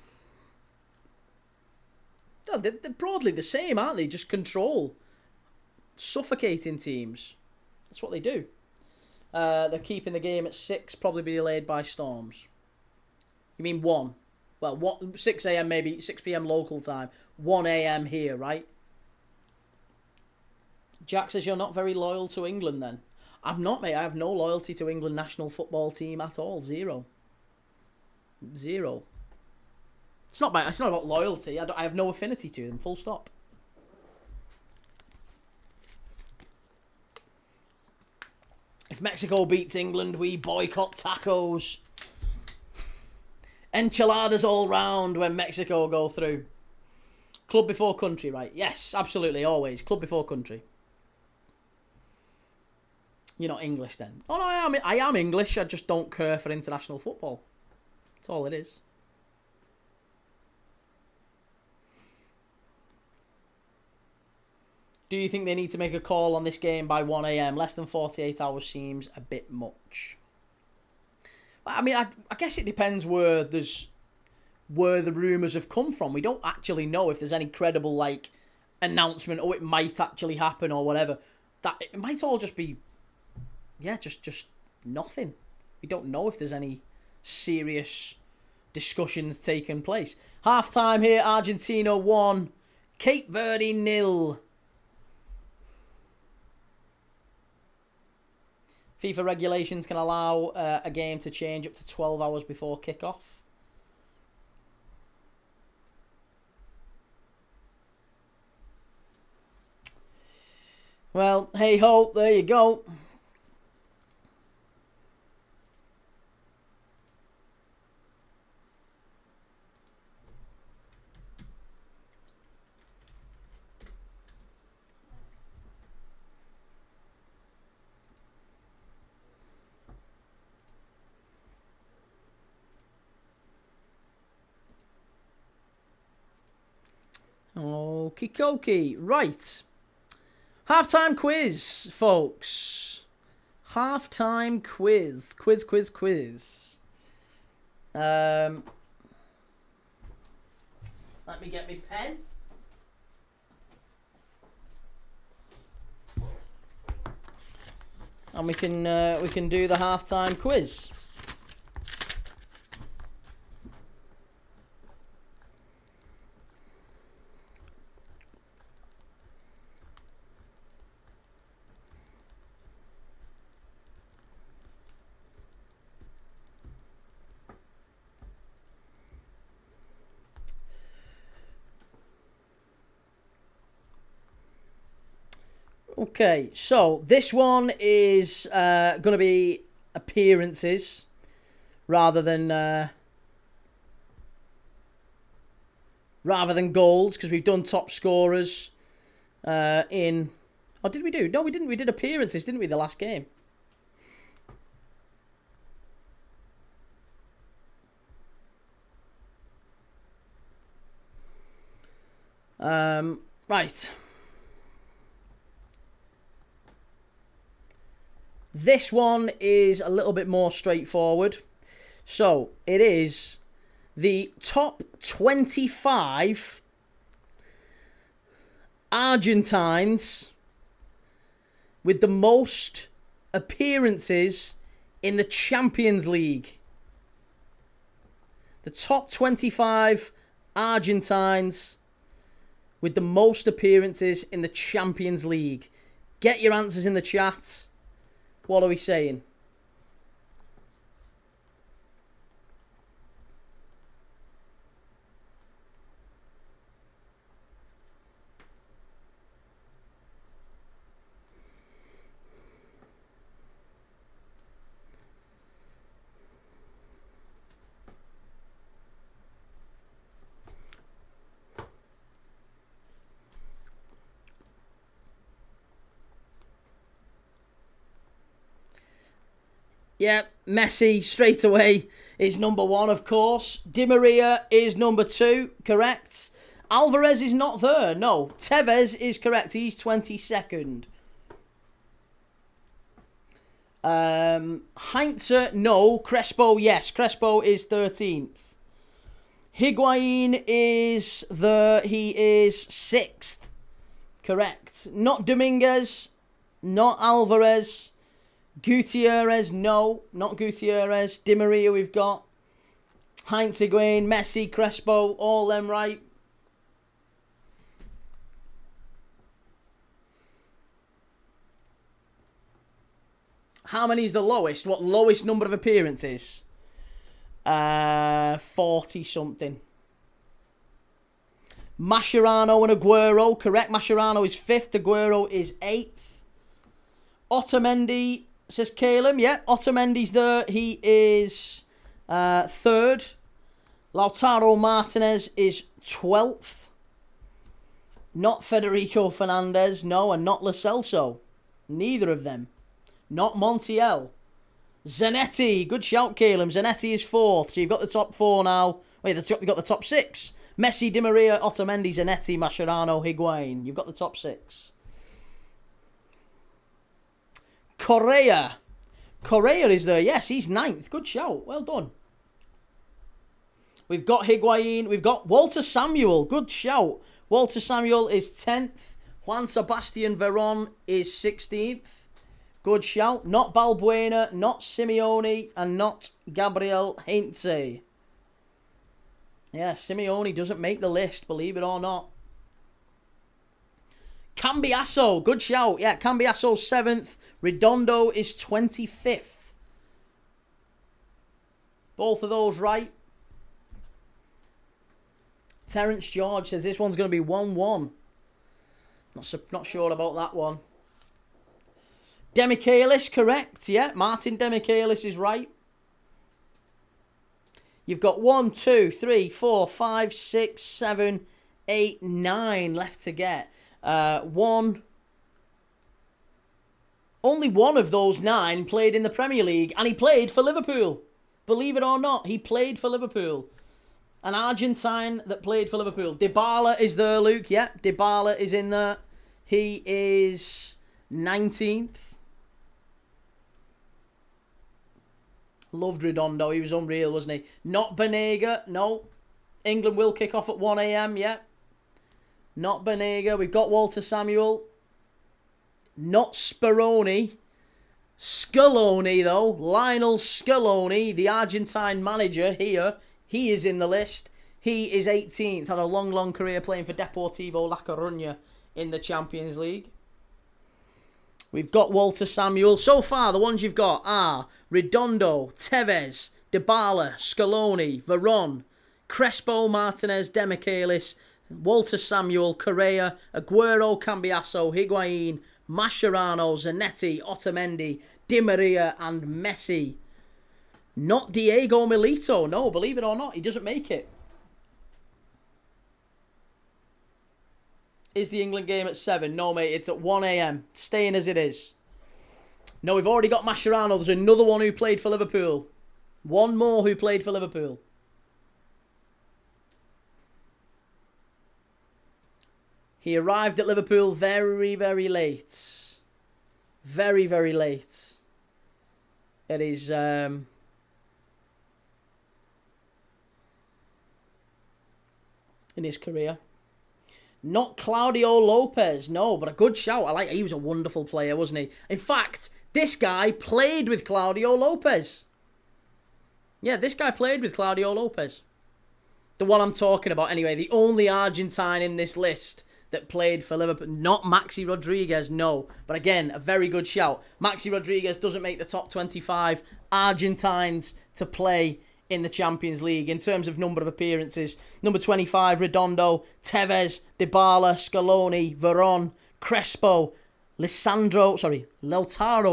They're broadly the same, aren't they? Just control. Suffocating teams. That's what they do. They're keeping the game at 6, probably be delayed by storms. You mean 1? Well, 6 a.m. maybe, 6 p.m. local time. 1 a.m. here, right? Jack says you're not very loyal to England then. I'm not, mate. I have no loyalty to England national football team at all. Zero. It's not about loyalty. I have no affinity to them. Full stop. If Mexico beats England, we boycott tacos. Enchiladas all round when Mexico go through. Club before country, right? Yes, absolutely, always. Club before country. You're not English then. Oh no, I am English. I just don't care for international football. That's all it is. Do you think they need to make a call on this game by 1 a.m? Less than 48 hours seems a bit much. I mean, I guess it depends where where the rumours have come from. We don't actually know if there's any credible, like, announcement, or it might actually happen or whatever. That it might all just be, yeah, just nothing. We don't know if there's any serious discussions taking place. Half time here, Argentina 1, Cape Verde 0. FIFA regulations can allow a game to change up to 12 hours before kickoff. Well, hey ho, there you go. Okie dokie. Right. Halftime quiz, folks. Halftime quiz. Quiz. Let me get my pen. And we can do the halftime quiz. Okay, so this one is going to be appearances rather than goals, because we've done top scorers in... Oh, did we do? No, we didn't. We did appearances, didn't we, the last game? Right. This one is a little bit more straightforward. So, it is the top 25 Argentines with the most appearances in the Champions League. The top 25 Argentines with the most appearances in the Champions League. Get your answers in the chat. What are we saying? Yeah, Messi straight away is number 1, of course. Di Maria is number 2, correct. Alvarez is not there, no. Tevez is correct, he's 22nd. Heinze, no. Crespo, yes. Crespo is 13th. Higuain is he is 6th. Correct. Not Dominguez, not Alvarez. Gutierrez, no, not Gutierrez. Di Maria we've got. Heinz, Higuain, Messi, Crespo, all them right. How many is the lowest? What lowest number of appearances? 40 something. Mascherano and Aguero, correct. Mascherano is 5th, Aguero is 8th. Otamendi, says Caleb, yeah, Otamendi's there. He is 3rd. Lautaro Martinez is 12th. Not Federico Fernandez, no, and not Lo Celso. Neither of them. Not Montiel. Zanetti, good shout, Caleb. Zanetti is 4th, so you've got the top 4 now. Wait, you've got the top 6. Messi, Di Maria, Otamendi, Zanetti, Mascherano, Higuain. You've got the top 6. Correa is there. Yes, he's 9th. Good shout. Well done. We've got Higuain. We've got Walter Samuel. Good shout. Walter Samuel is 10th. Juan Sebastian Veron is 16th. Good shout. Not Balbuena, not Simeone, and not Gabriel Heinze. Yeah, Simeone doesn't make the list, believe it or not. Cambiasso, good shout. Yeah, Cambiasso 7th. Redondo is 25th. Both of those right. Terence George says this one's going to be 1-1. Not sure about that one. Demichelis, correct. Yeah, Martin Demichelis is right. You've got 1, 2, 3, 4, 5, 6, 7, 8, 9 left to get. Only one of those 9 played in the Premier League, and he played for Liverpool. Believe it or not, he played for Liverpool. An Argentine that played for Liverpool. Dybala is there, Luke. Yep, Dybala is in there. He is 19th. Loved Redondo. He was unreal, wasn't he? Not Banega. No. England will kick off at 1 a.m. Yep. Not Banega. We've got Walter Samuel. Not Speroni. Scaloni, though. Lionel Scaloni, the Argentine manager here. He is in the list. He is 18th. Had a long, long career playing for Deportivo La Coruña in the Champions League. We've got Walter Samuel. So far, the ones you've got are Redondo, Tevez, Dybala, Scaloni, Veron, Crespo, Martinez, Demichelis, Walter Samuel, Correa, Aguero, Cambiasso, Higuain, Mascherano, Zanetti, Otamendi, Di Maria, and Messi. Not Diego Milito. No, believe it or not, he doesn't make it. Is the England game at 7? No, mate, it's at 1 a.m. Staying as it is. No, we've already got Mascherano. There's another one who played for Liverpool. One more who played for Liverpool. He arrived at Liverpool very, very late. Very, very late. It is... in his career. Not Claudio Lopez, no, but a good shout. He was a wonderful player, wasn't he? In fact, this guy played with Claudio Lopez. Yeah, this guy played with Claudio Lopez. The one I'm talking about, anyway. The only Argentine in this list that played for Liverpool. Not Maxi Rodriguez, no. But again, a very good shout. Maxi Rodriguez doesn't make the top 25 Argentines to play in the Champions League in terms of number of appearances. Number 25, Redondo, Tevez, Dybala, Scaloni, Veron, Crespo, Lautaro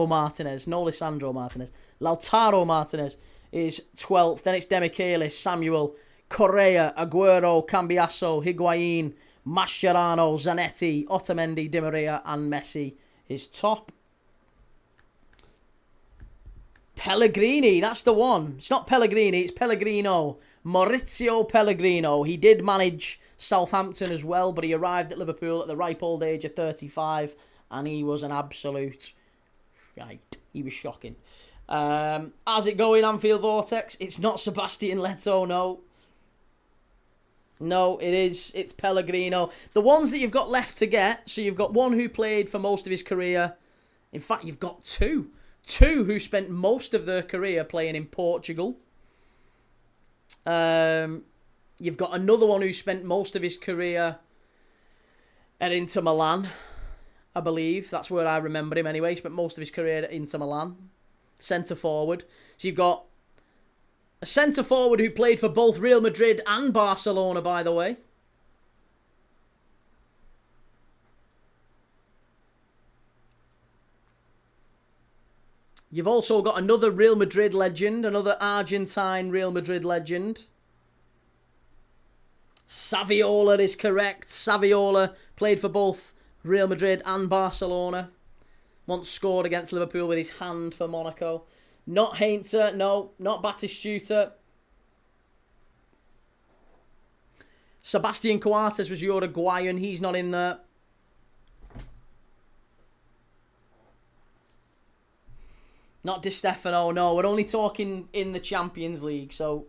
Martinez. No Lisandro Martinez. Lautaro Martinez is 12th. Then it's Demichelis, Samuel, Correa, Aguero, Cambiasso, Higuain, Mascherano, Zanetti, Otamendi, Di Maria, and Messi is top. Pellegrini, that's the one. It's not Pellegrini, it's Pellegrino. Maurizio Pellegrino. He did manage Southampton as well, but he arrived at Liverpool at the ripe old age of 35, and he was an absolute shite. He was shocking. How's it going, Anfield Vortex? It's not Sebastian Leto, no. No, it's Pellegrino. The ones that you've got left to get, so you've got one who played for most of his career. In fact, you've got two. Two who spent most of their career playing in Portugal. You've got another one who spent most of his career at Inter Milan, I believe. That's where I remember him anyway. He spent most of his career at Inter Milan. Centre forward. So you've got a centre forward who played for both Real Madrid and Barcelona, by the way. You've also got another Real Madrid legend, another Argentine Real Madrid legend. Saviola is correct. Saviola played for both Real Madrid and Barcelona. Once scored against Liverpool with his hand for Monaco. Not Heinze, no. Not Batistuta. Sebastian Coates was Uruguayan. He's not in there. Not Di Stefano, no. We're only talking in the Champions League, so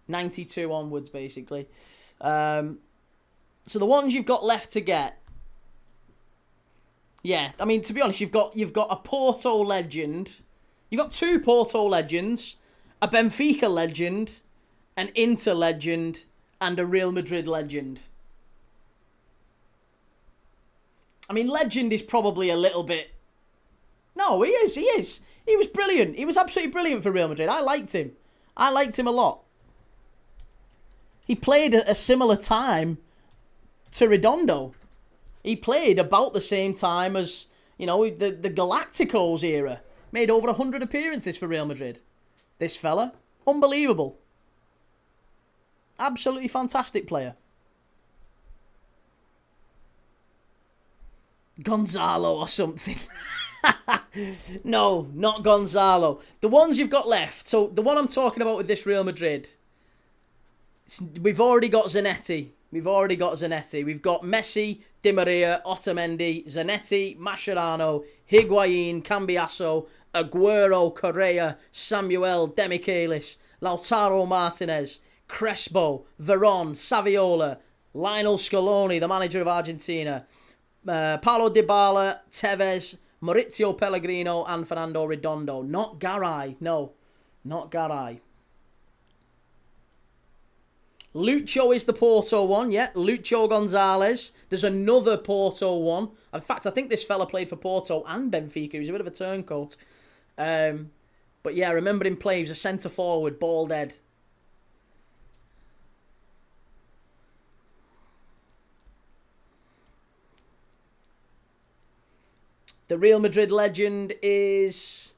92 onwards, basically. So the ones you've got left to get. Yeah, I mean, to be honest, you've got a Porto legend. You've got 2 Porto legends, a Benfica legend, an Inter legend, and a Real Madrid legend. I mean, legend is probably a little bit... No, he is. He was brilliant. He was absolutely brilliant for Real Madrid. I liked him. I liked him a lot. He played at a similar time to Redondo. He played about the same time as, you know, the Galacticos era. Made over 100 appearances for Real Madrid. This fella. Unbelievable. Absolutely fantastic player. Gonzalo or something. No, not Gonzalo. The ones you've got left. So the one I'm talking about with this Real Madrid. We've already got Zanetti. We've got Messi, Di Maria, Otamendi, Zanetti, Mascherano, Higuain, Cambiasso, Aguero, Correa, Samuel, Demichelis, Lautaro Martinez, Crespo, Veron, Saviola, Lionel Scaloni, the manager of Argentina, Paulo Dybala, Tevez, Maurizio Pellegrino, and Fernando Redondo. Not Garay. No, not Garay. Lucho is the Porto one, yeah. Lucho Gonzalez. There's another Porto one. In fact, I think this fella played for Porto and Benfica. He was a bit of a turncoat. But yeah, I remember him playing. He was a centre-forward, bald head. The Real Madrid legend is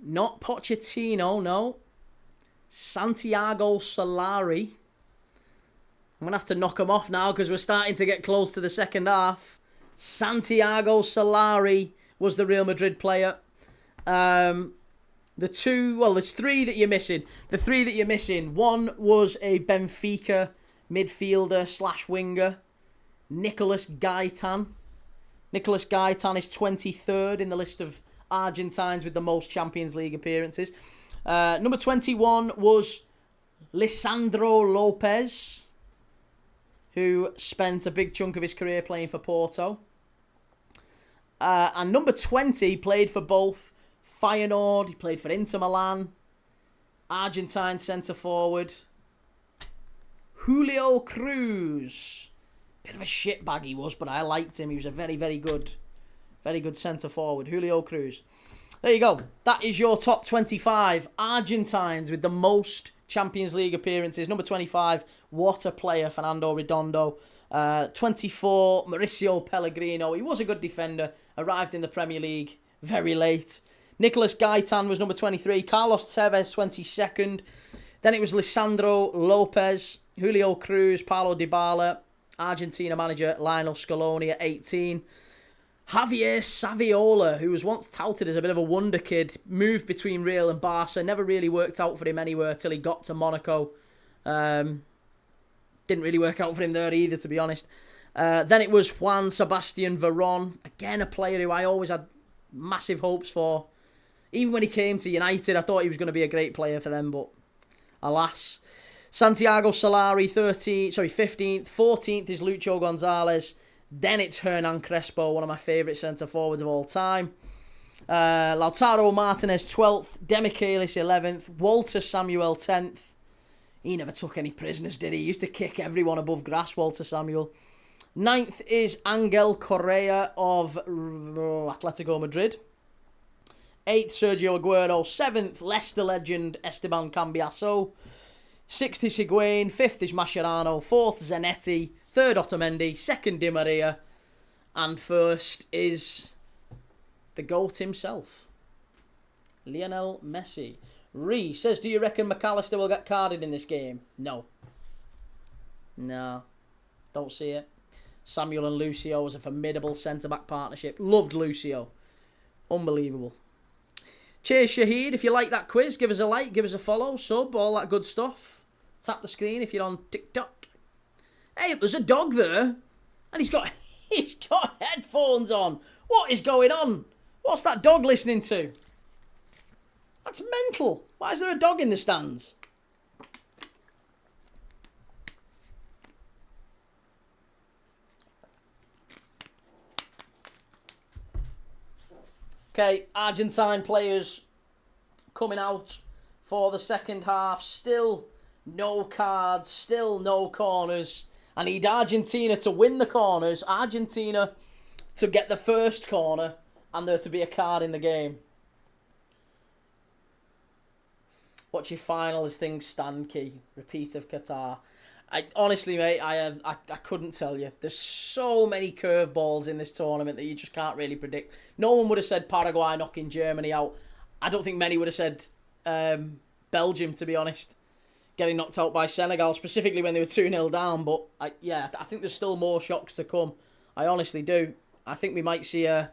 not Pochettino, no. Santiago Solari. I'm going to have to knock him off now because we're starting to get close to the second half. Santiago Solari was the Real Madrid player. There's 3 that you're missing. The 3 that you're missing. One was a Benfica midfielder / winger, Nicolas Gaitan. Nicolas Gaitan is 23rd in the list of Argentines with the most Champions League appearances. Number 21 was Lisandro Lopez, who spent a big chunk of his career playing for Porto. And number 20 played for both Feyenoord, he played for Inter Milan, Argentine centre-forward, Julio Cruz. Bit of a shitbag he was, but I liked him. He was a very, very good centre-forward, Julio Cruz. There you go. That is your top 25 Argentines with the most Champions League appearances. Number 25, what a player, Fernando Redondo. 24, Mauricio Pellegrino. He was a good defender. Arrived in the Premier League very late. Nicolas Gaitan was number 23. Carlos Tevez, 22nd. Then it was Lisandro Lopez, Julio Cruz, Paulo Dybala, Argentina manager Lionel Scaloni at 18. Javier Saviola, who was once touted as a bit of a wonder kid, moved between Real and Barca. Never really worked out for him anywhere till he got to Monaco. Didn't really work out for him there either, to be honest. Then it was Juan Sebastian Veron. Again, a player who I always had massive hopes for. Even when he came to United, I thought he was going to be a great player for them, but alas. Santiago Solari, 15th. 14th is Lucho Gonzalez. Then it's Hernan Crespo, one of my favourite centre-forwards of all time. Lautaro Martinez, 12th. Demichelis, 11th. Walter Samuel, 10th. He never took any prisoners, did he? He used to kick everyone above grass, Walter Samuel. 9th is Angel Correa of Atletico Madrid. 8th, Sergio Aguero. 7th, Leicester legend Esteban Cambiasso. 6th is Higuain. 5th is Mascherano. 4th, Zanetti. 3rd, Otamendi. 2nd, Di Maria. And 1st is the GOAT himself, Lionel Messi. Ree says, do you reckon McAllister will get carded in this game? No. No. Don't see it. Samuel and Lucio was a formidable centre-back partnership. Loved Lucio. Unbelievable. Cheers, Shahid. If you like that quiz, give us a like, give us a follow, sub, all that good stuff. Tap the screen if you're on TikTok. Hey, there's a dog there. And he's got headphones on. What is going on? What's that dog listening to? That's mental. Why is there a dog in the stands? Okay, Argentine players coming out for the second half. Still no cards, still no corners. I need Argentina to win the corners, Argentina to get the first corner, and there to be a card in the game. What's your final as things stand, Key? Repeat of Qatar. Honestly, mate, I couldn't tell you. There's so many curveballs in this tournament that you just can't really predict. No one would have said Paraguay knocking Germany out. I don't think many would have said Belgium, to be honest, getting knocked out by Senegal, specifically when they were 2-0 down. But I think there's still more shocks to come. I honestly do. I think we might see a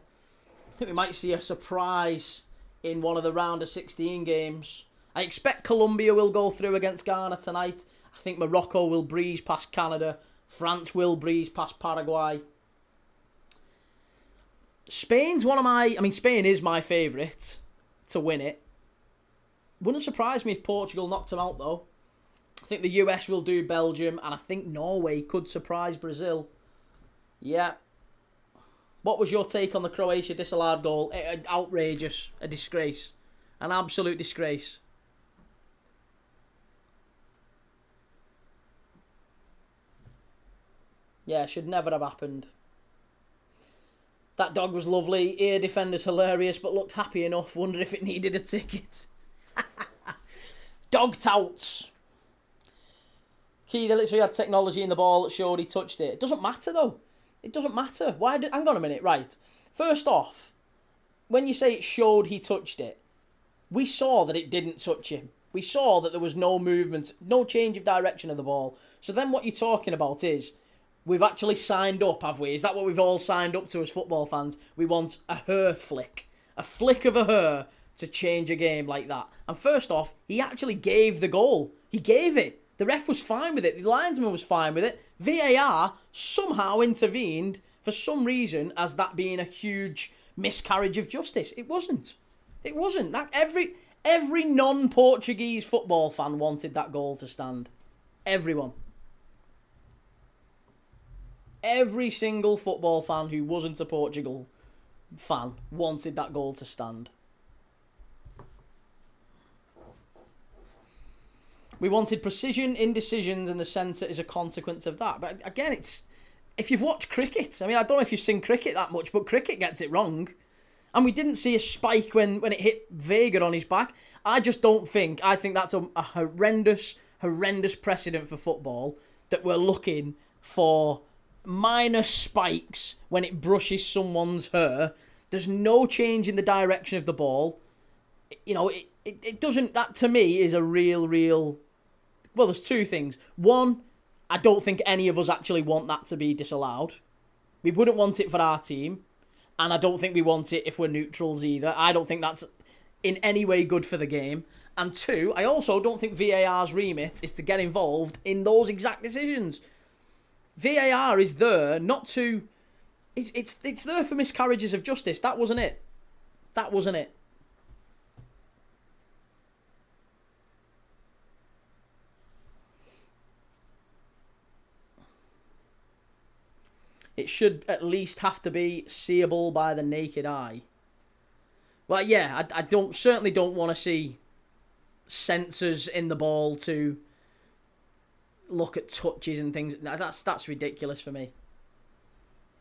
surprise in one of the round of 16 games. I expect Colombia will go through against Ghana tonight. I think Morocco will breeze past Canada. France will breeze past Paraguay. Spain is my favourite to win it. Wouldn't surprise me if Portugal knocked them out, though. I think the US will do Belgium, and I think Norway could surprise Brazil. Yeah. What was your take on the Croatia disallowed goal? Outrageous. A disgrace. An absolute disgrace. Yeah, should never have happened. That dog was lovely. Ear defender's hilarious, but looked happy enough. Wondered if it needed a ticket. Dog touts. Key, they literally had technology in the ball that showed he touched it. It doesn't matter, though. It doesn't matter. Hang on a minute. Right. First off, when you say it showed he touched it, we saw that it didn't touch him. We saw that there was no movement, no change of direction of the ball. So then what you're talking about is, we've actually signed up, have we? Is that what we've all signed up to as football fans? We want a hair flick. A flick of a hair to change a game like that. And first off, he actually gave the goal. He gave it. The ref was fine with it. The linesman was fine with it. VAR somehow intervened for some reason as that being a huge miscarriage of justice. It wasn't. It wasn't. That every non-Portuguese football fan wanted that goal to stand. Everyone. Every single football fan who wasn't a Portugal fan wanted that goal to stand. We wanted precision in decisions, and the centre is a consequence of that. But again, if you've watched cricket, I don't know if you've seen cricket that much, but cricket gets it wrong. And we didn't see a spike when it hit Vega on his back. I think that's a horrendous precedent for football, that we're looking for minor spikes when it brushes someone's hair. There's no change in the direction of the ball. It doesn't. That to me is a real. Well, there's two things. One, I don't think any of us actually want that to be disallowed. We wouldn't want it for our team, and I don't think we want it if we're neutrals either. I don't think that's in any way good for the game. And two, I also don't think VAR's remit is to get involved in those exact decisions. VAR is there not to. It's there for miscarriages of justice. That wasn't it. That wasn't it. It should at least have to be seeable by the naked eye. Well, yeah, I certainly don't want to see sensors in the ball to look at touches and things. That's ridiculous for me.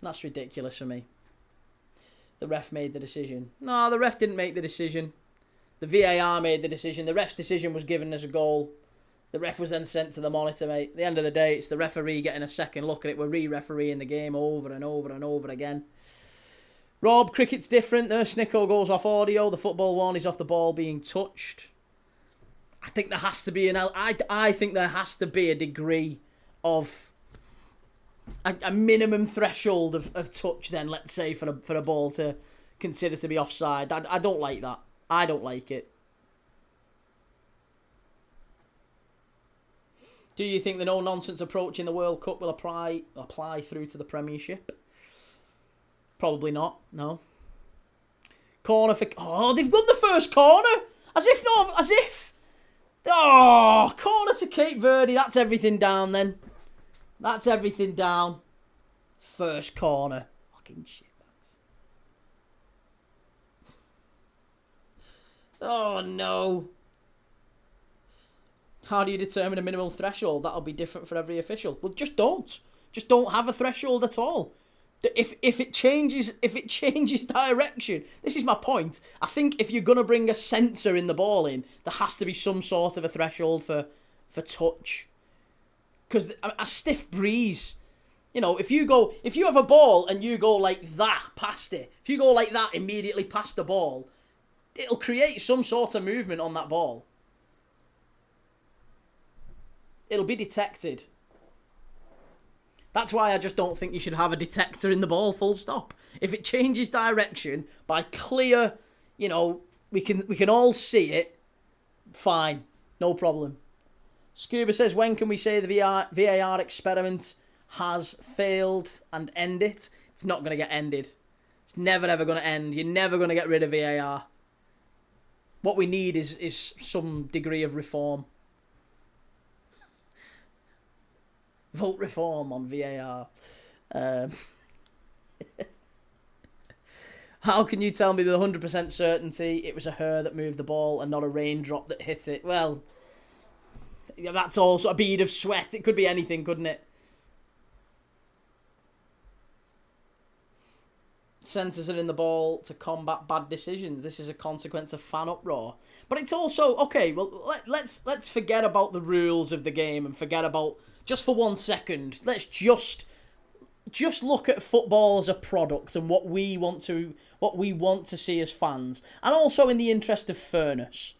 That's ridiculous for me. The ref made the decision. No, the ref didn't make the decision. The VAR made the decision. The ref's decision was given as a goal. The ref was then sent to the monitor, mate. At the end of the day, it's the referee getting a second look at it. We're re-refereeing the game over and over and over again. Rob, cricket's different. The Snicko goes off audio. The football one is off the ball being touched. I think there has to be I think there has to be a degree of a minimum threshold of touch. Then let's say for a ball to consider to be offside. I don't like that. I don't like it. Do you think the no-nonsense approach in the World Cup will apply through to the Premiership? Probably not, no. Corner for... Oh, they've won the first corner! As if... Oh, corner to Cape Verde. That's everything down, then. That's everything down. First corner. Fucking shit. Oh, no. How do you determine a minimal threshold? That'll be different for every official. Well, just don't. Just don't have a threshold at all. If it changes direction, this is my point. I think if you're gonna bring a sensor in the ball in, there has to be some sort of a threshold for touch. Because a stiff breeze, you know, if you have a ball and you go like that past it, if you go like that immediately past the ball, it'll create some sort of movement on that ball. It'll be detected. That's why I just don't think you should have a detector in the ball, full stop. If it changes direction by clear, you know, we can all see it, fine, no problem. Scuba says, when can we say the VAR experiment has failed and end it? It's not going to get ended. It's never ever going to end. You're never going to get rid of VAR. What we need is some degree of reform. Vote reform on VAR. How can you tell me with 100% certainty it was a her that moved the ball and not a raindrop that hit it? Well, that's also a bead of sweat. It could be anything, couldn't it? Sensors are in the ball to combat bad decisions. This is a consequence of fan uproar. But it's also, okay, well, let's forget about the rules of the game and forget about, just for 1 second, let's just look at football as a product and what we want to see as fans. And also in the interest of fairness.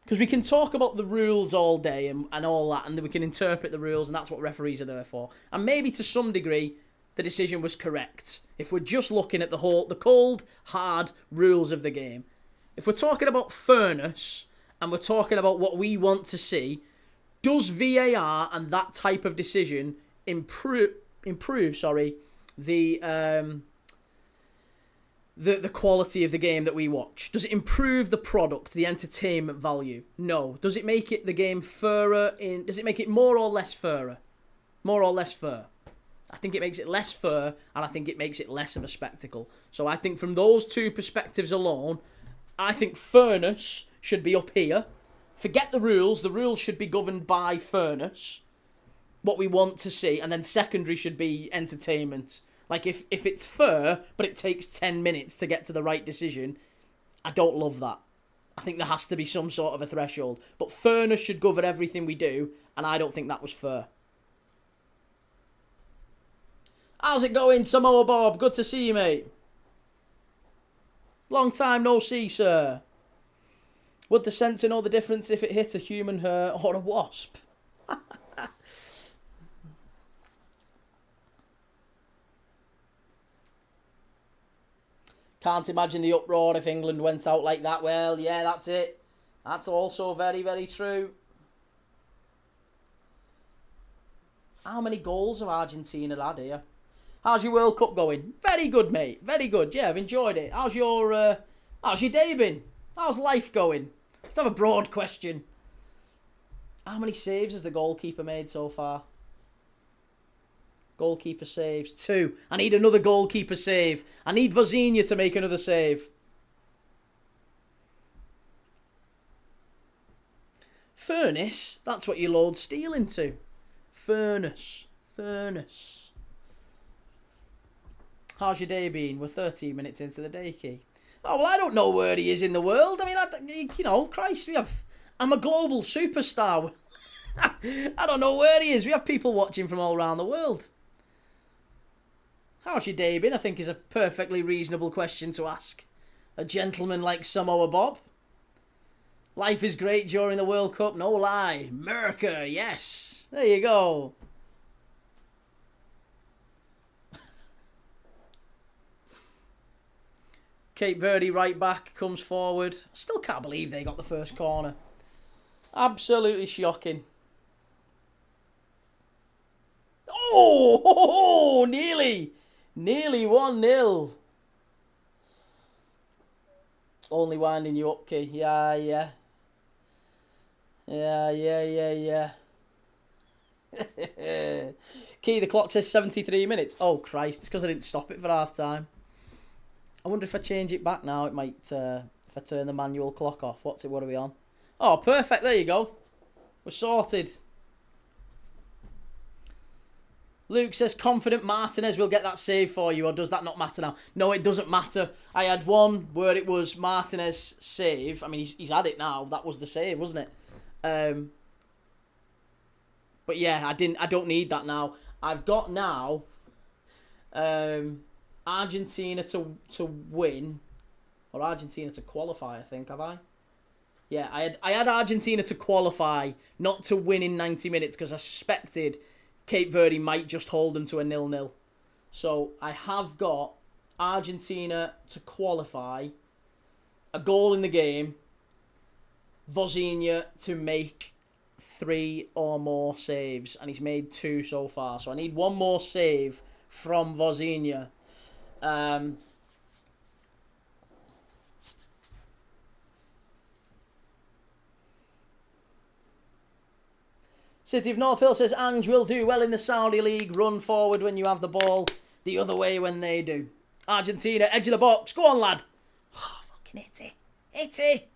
Because we can talk about the rules all day and all that, and we can interpret the rules, and that's what referees are there for. And maybe to some degree, the decision was correct. If we're just looking at the cold, hard rules of the game. If we're talking about fairness, and we're talking about what we want to see, does VAR and that type of decision improve the quality of the game that we watch? Does it improve the product, the entertainment value? No. Does it make it the game fairer? Does it make it more or less fairer? More or less fair? I think it makes it less fair, and I think it makes it less of a spectacle. So I think from those two perspectives alone, I think fairness should be up here. Forget the rules. The rules should be governed by fairness, what we want to see, and then secondary should be entertainment. Like, if it's fair, but it takes 10 minutes to get to the right decision, I don't love that. I think there has to be some sort of a threshold. But fairness should govern everything we do, and I don't think that was fair. How's it going, Samoa Bob? Good to see you, mate. Long time no see, sir. Would the sensor know the difference if it hit a human hair or a wasp? Can't imagine the uproar if England went out like that. Well, yeah, that's it. That's also very, very true. How many goals have Argentina had here? How's your World Cup going? Very good, mate. Very good. Yeah, I've enjoyed it. How's your day been? How's life going? Let's have a broad question. How many saves has the goalkeeper made so far? Goalkeeper saves. 2. I need another goalkeeper save. I need Vozinha to make another save. Furnace? That's what you load steel into. Furnace. Furnace. How's your day been? We're 13 minutes into the day, Key. Oh, well, I don't know where he is in the world. I mean, you know, Christ, I'm a global superstar. I don't know where he is. We have people watching from all around the world. How's your day been? I think is a perfectly reasonable question to ask a gentleman like Samoa Bob. Life is great during the World Cup, no lie. America, yes. There you go. Cape Verde right back comes forward. Still can't believe they got the first corner. Absolutely shocking. Oh, nearly. Nearly 1-0. Only winding you up, Key. Yeah. Key, the clock says 73 minutes. Oh, Christ. It's because I didn't stop it for half time. I wonder if I change it back now, it might If I turn the manual clock off. What are we on? Oh, perfect. There you go. We're sorted. Luke says, confident Martinez will get that save for you, or does that not matter now? No, it doesn't matter. I had one where it was Martinez save. I mean, he's had it now. That was the save, wasn't it? But yeah, I don't need that now. I've got now Argentina to win, or Argentina to qualify, I think, have I? Yeah, I had Argentina to qualify, not to win in 90 minutes, because I suspected Cape Verde might just hold them to a 0-0. So I have got Argentina to qualify, a goal in the game, Vozinha to make 3 or more saves, and he's made 2 so far. So I need one more save from Vozinha. City of North Hill says, Ange will do well in the Saudi League. Run forward when you have the ball. The other way when they do. Argentina, edge of the box. Go on, lad. Oh, fucking hit it. Hit it.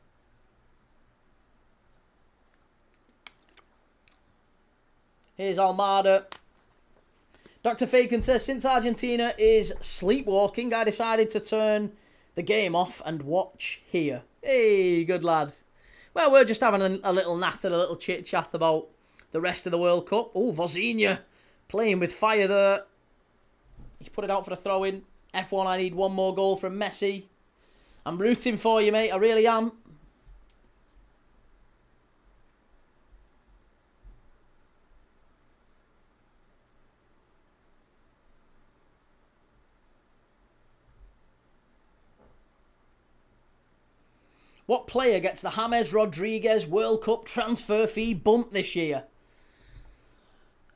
Here's Almada. Dr. Fagan says, since Argentina is sleepwalking, I decided to turn the game off and watch here. Hey, good lad. Well, we're just having a little natter, a little chit-chat about the rest of the World Cup. Oh, Vozinha playing with fire there. He's put it out for a throw-in. F1, I need one more goal from Messi. I'm rooting for you, mate. I really am. What player gets the James Rodriguez World Cup transfer fee bump this year?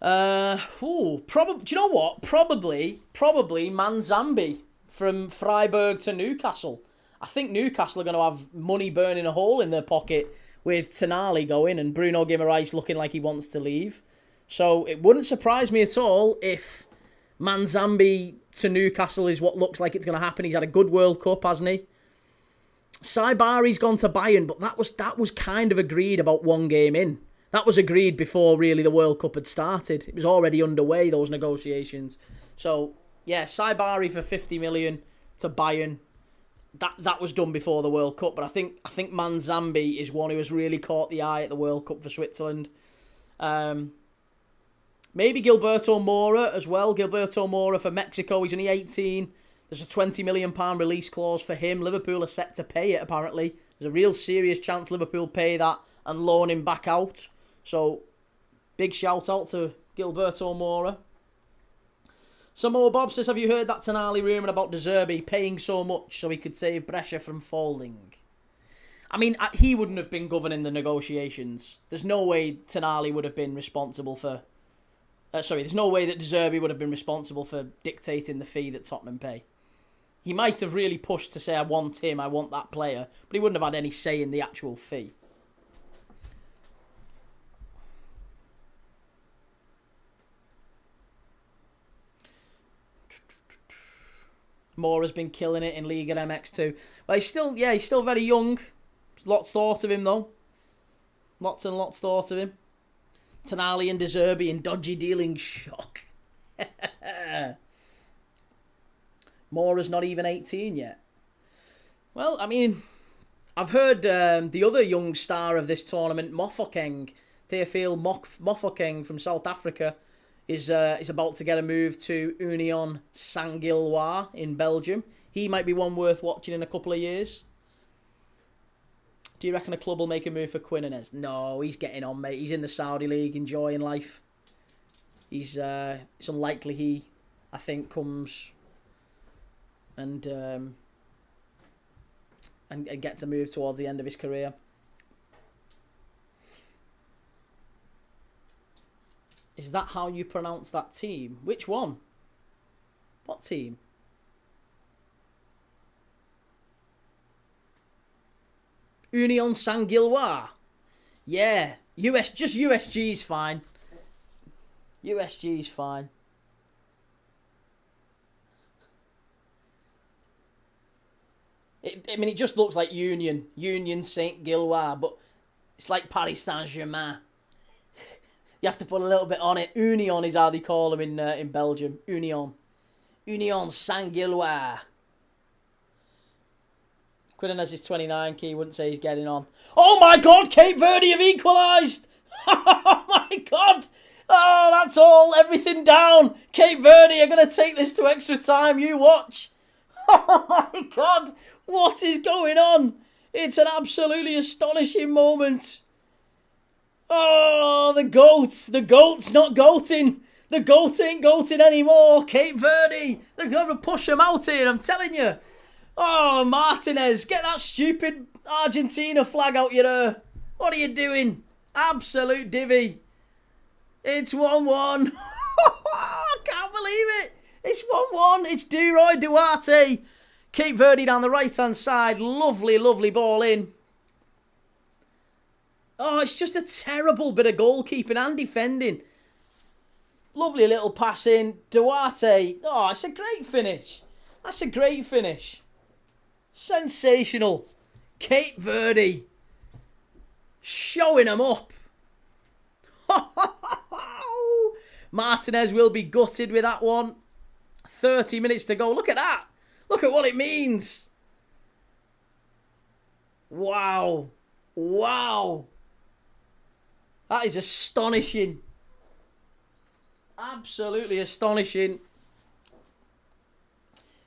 Probably. Do you know what? Probably Manzambi from Freiburg to Newcastle. I think Newcastle are going to have money burning a hole in their pocket with Tonali going and Bruno Guimaraes looking like he wants to leave. So it wouldn't surprise me at all if Manzambi to Newcastle is what looks like it's going to happen. He's had a good World Cup, hasn't he? Saibari's gone to Bayern, but that was kind of agreed about one game in. That was agreed before really the World Cup had started. It was already underway, those negotiations. So, yeah, Saibari for 50 million to Bayern. That was done before the World Cup, but I think Manzambi is one who has really caught the eye at the World Cup for Switzerland. Maybe Gilberto Mora as well. Gilberto Mora for Mexico. He's only 18. There's a £20 million release clause for him. Liverpool are set to pay it, apparently. There's a real serious chance Liverpool pay that and loan him back out. So, big shout out to Gilberto Mora. Samoa Bob says, have you heard that Tonali rumour about De Zerbi paying so much so he could save Brescia from falling? I mean, he wouldn't have been governing the negotiations. There's no way Tonali would have been responsible for... there's no way that De Zerbi would have been responsible for dictating the fee that Tottenham pay. He might have really pushed to say, I want him, I want that player, but he wouldn't have had any say in the actual fee. Mora's been killing it in Liga MX2. Well, he's still very young. Lots thought of him, though. Lots and lots thought of him. Tonali and De Zerbi in dodgy dealing shock. Mora's not even 18 yet. Well, I mean, I've heard the other young star of this tournament, Mofokeng, Theophile Mofokeng from South Africa, is about to get a move to Union Saint-Gilloise in Belgium. He might be one worth watching in a couple of years. Do you reckon a club will make a move for Quinones? No, he's getting on, mate. He's in the Saudi League, enjoying life. It's unlikely he, I think, comes and gets a move towards the end of his career. Is that how you pronounce that team? Which one? What team? Union Saint-Gilloise. Yeah. Just USG's fine. USG's fine. I mean, it just looks like Union Saint Gilloise, but it's like Paris Saint-Germain. You have to put a little bit on it. Union is how they call them in Belgium. Union Saint Gilloise. Quinonez is 29, Key wouldn't say he's getting on. Oh my God, Cape Verde have equalised! Oh my God! Oh, that's all, everything down. Cape Verde are going to take this to extra time, you watch. Oh my God, what is going on? It's an absolutely astonishing moment. Oh, the goats not goating. The goat ain't goating anymore. Cape Verde, they're going to push them out here, I'm telling you. Oh, Martinez, get that stupid Argentina flag out your What are you doing? Absolute divvy. It's 1-1. I can't believe it. It's 1-1. It's Duroy Duarte. Cape Verde down the right-hand side. Lovely, lovely ball in. Oh, it's just a terrible bit of goalkeeping and defending. Lovely little pass in. Duarte. Oh, it's a great finish. That's a great finish. Sensational. Cape Verde. Showing them up. Martinez will be gutted with that one. 30 minutes to go. Look at that. Look at what it means. Wow. Wow. That is astonishing. Absolutely astonishing.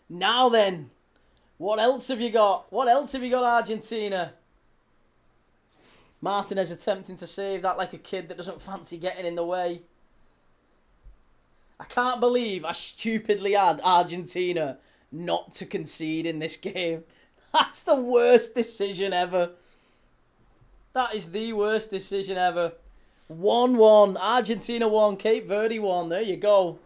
Now then, what else have you got? What else have you got, Argentina? Martinez attempting to save that like a kid that doesn't fancy getting in the way. I can't believe I stupidly had Argentina not to concede in this game. That's the worst decision ever. That is the worst decision ever. 1-1. Argentina 1, Cape Verde 1. There you go.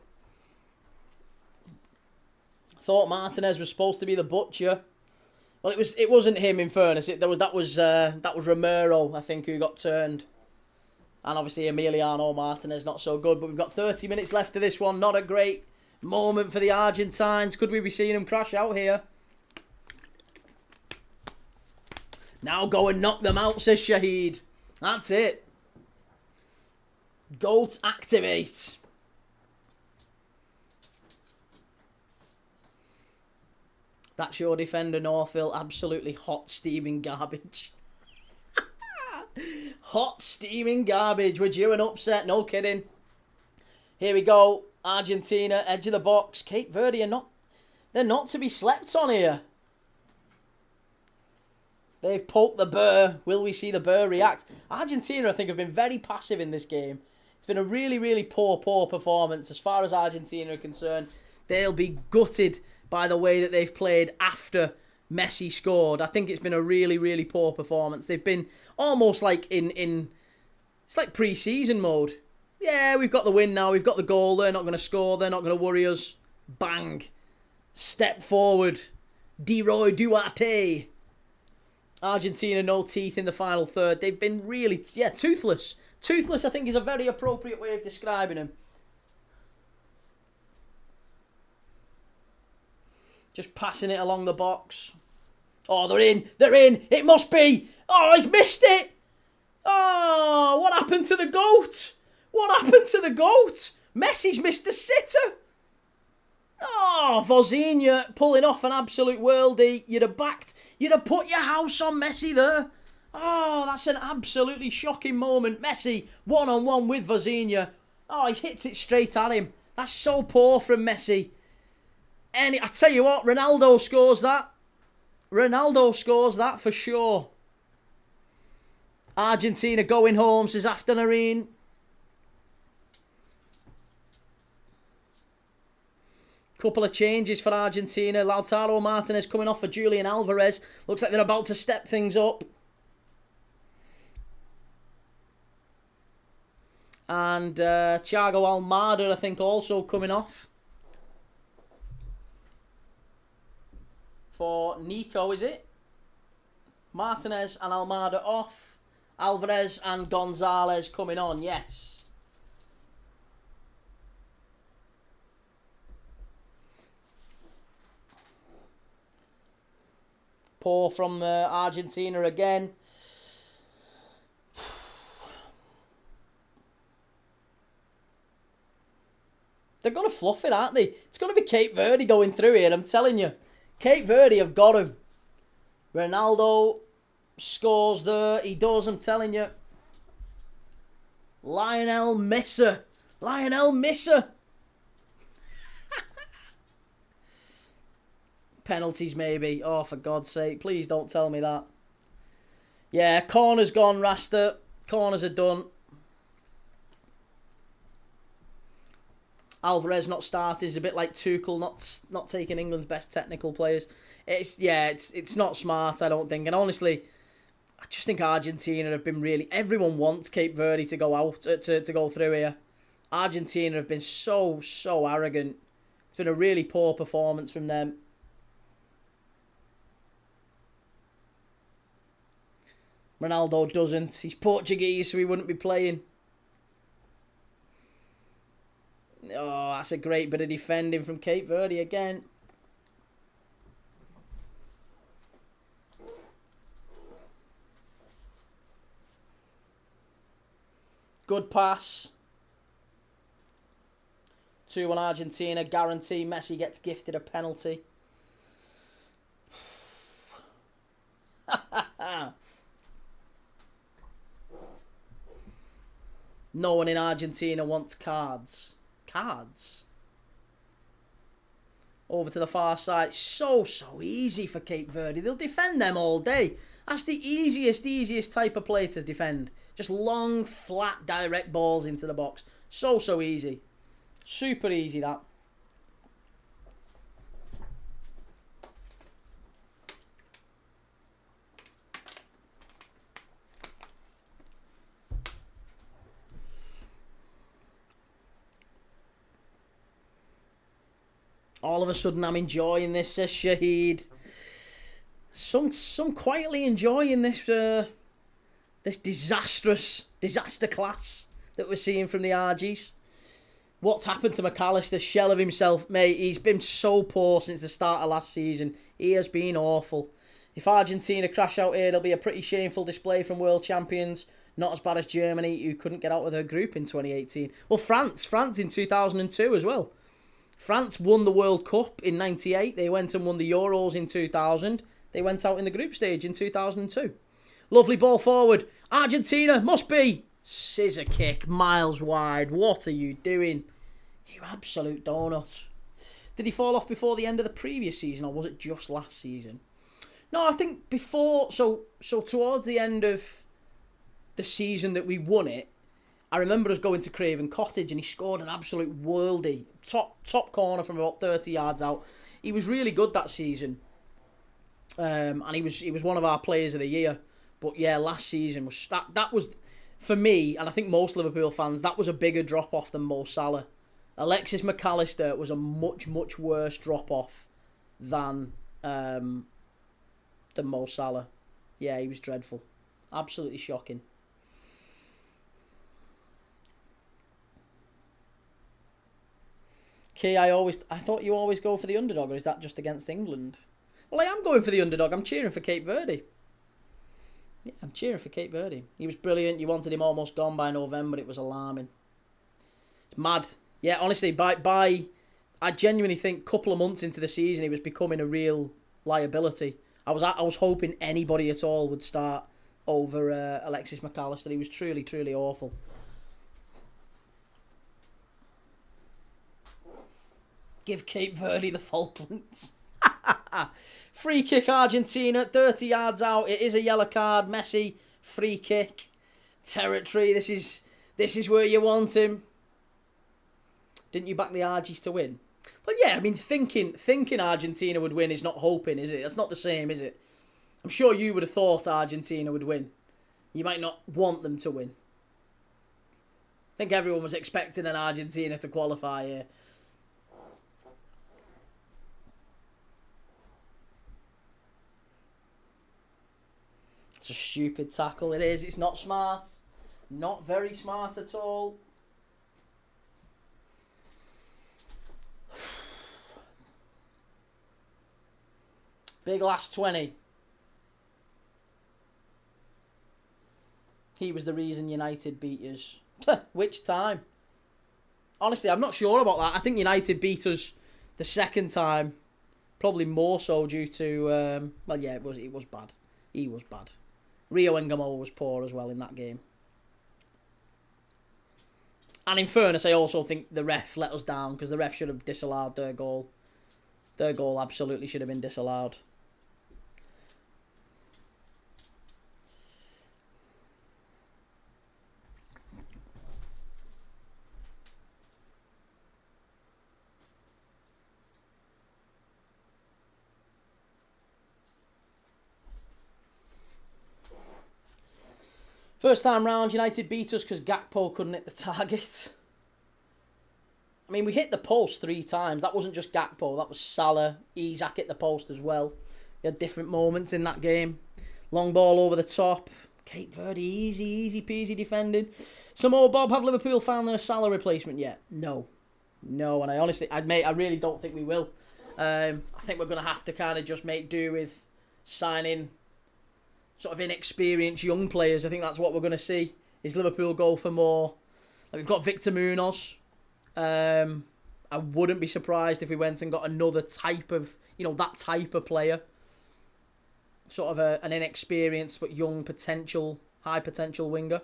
Thought Martinez was supposed to be the butcher. Well, it wasn't him, in fairness. That was Romero, I think, who got turned. And obviously Emiliano Martinez, not so good. But we've got 30 minutes left of this one. Not a great moment for the Argentines. Could we be seeing them crash out here? Now go and knock them out, says Shahid. That's it. Goat activate. That's your defender, Northville. Absolutely hot, steaming garbage. Hot, steaming garbage. We're due an upset, no kidding. Here we go. Argentina, edge of the box. Cape Verde they're not to be slept on here. They've poked the burr. Will we see the burr react? Argentina, I think, have been very passive in this game. It's been a really, really poor performance as far as Argentina are concerned. They'll be gutted by the way that they've played after Messi scored. I think it's been a really, really poor performance. They've been almost like it's like pre-season mode. Yeah, we've got the win now. We've got the goal. They're not going to score. They're not going to worry us. Bang. Step forward. Leroy Duarte. Argentina, no teeth in the final third. They've been really, toothless. Toothless, I think, is a very appropriate way of describing them. Just passing it along the box. Oh, they're in. They're in. It must be. Oh, he's missed it. Oh, what happened to the GOAT? What happened to the GOAT? Messi's missed the sitter. Oh, Vozinha pulling off an absolute worldie. You'd have put your house on Messi there. Oh, that's an absolutely shocking moment. Messi, one-on-one with Vozinha. Oh, he hits it straight at him. That's so poor from Messi. I tell you what, Ronaldo scores that. Ronaldo scores that for sure. Argentina going home, says Afternoon. Couple of changes for Argentina. Lautaro Martinez coming off for Julian Alvarez. Looks like they're about to step things up. And Thiago Almada, I think, also coming off. For Nico, is it? Martinez and Almada off. Alvarez and Gonzalez coming on, yes. poor from Argentina again. They're going to fluff it, aren't they? It's going to be Cape Verde going through here, I'm telling you. Cape Verde have got to. Ronaldo scores there. He does, I'm telling you. Lionel Messi. Lionel Messi. Penalties, maybe. Oh, for God's sake. Please don't tell me that. Yeah, corner's gone, Rasta. Corners are done. Alvarez not starting is a bit like Tuchel not taking England's best technical players. It's not smart, I don't think. And honestly, I just think Argentina have been really... Everyone wants Cape Verde to go out, to go through here. Argentina have been so arrogant. It's been a really poor performance from them. Ronaldo doesn't. He's Portuguese, so he wouldn't be playing. Oh, that's a great bit of defending from Cape Verde again. Good pass. 2-1 Argentina. Guarantee Messi gets gifted a penalty. No one in Argentina wants cards. Cards? Over to the far side. So easy for Cape Verde. They'll defend them all day. That's the easiest type of play to defend. Just long, flat, direct balls into the box. So easy. Super easy, that. All of a sudden, I'm enjoying this, says Shahid. Some quietly enjoying this this disaster class that we're seeing from the RGs. What's happened to McAllister? Shell of himself, mate. He's been so poor since the start of last season. He has been awful. If Argentina crash out here, it'll be a pretty shameful display from world champions. Not as bad as Germany, who couldn't get out of their group in 2018. Well, France in 2002 as well. France won the World Cup in 98. They went and won the Euros in 2000. They went out in the group stage in 2002. Lovely ball forward. Argentina must be. Scissor kick, miles wide. What are you doing? You absolute donut. Did he fall off before the end of the previous season, or was it just last season? No, I think before. So towards the end of the season that we won it, I remember us going to Craven Cottage and he scored an absolute worldie. Top corner from about 30 yards out. He was really good that season. And he was one of our players of the year. But yeah, last season was that was, for me, and I think most Liverpool fans, that was a bigger drop-off than Mo Salah. Alexis McAllister was a much worse drop-off than Mo Salah. Yeah, he was dreadful. Absolutely shocking. Key, I thought you always go for the underdog, or is that just against England? Well, I am going for the underdog. I'm cheering for Cape Verde. Yeah, I'm cheering for Cape Verde. He was brilliant. You wanted him almost gone by November. It was alarming. It's mad. Yeah, honestly, I genuinely think a couple of months into the season, he was becoming a real liability. I was hoping anybody at all would start over Alexis McAllister. He was truly awful. Give Cape Verde the Falklands. Free kick Argentina, 30 yards out. It is a yellow card. Messi, free kick. Territory. This is where you want him. Didn't you back the Argies to win? Well, yeah, I mean, thinking Argentina would win is not hoping, is it? That's not the same, is it? I'm sure you would have thought Argentina would win. You might not want them to win. I think everyone was expecting an Argentina to qualify here. It's a stupid tackle, it is. It's not smart. Not very smart at all. Big last 20. He was the reason United beat us. Which time? Honestly, I'm not sure about that. I think United beat us the second time, probably more so due to well, yeah, it was bad. He was bad. Rio Engamo was poor as well in that game. And in fairness, I also think the ref let us down because the ref should have disallowed their goal. Their goal absolutely should have been disallowed. First time round, United beat us because Gakpo couldn't hit the target. I mean, we hit the post 3 times. That wasn't just Gakpo. That was Salah. Isak hit the post as well. We had different moments in that game. Long ball over the top. Cape Verde, easy peasy defending. So, Bob, have Liverpool found their Salah replacement yet? No. No, and I really don't think we will. I think we're going to have to kind of just make do with signing sort of inexperienced young players. I think that's what we're going to see. Is Liverpool go for more? Like, we've got Victor Munoz. I wouldn't be surprised if we went and got another type of, that type of player. Sort of an inexperienced but young potential, high potential winger.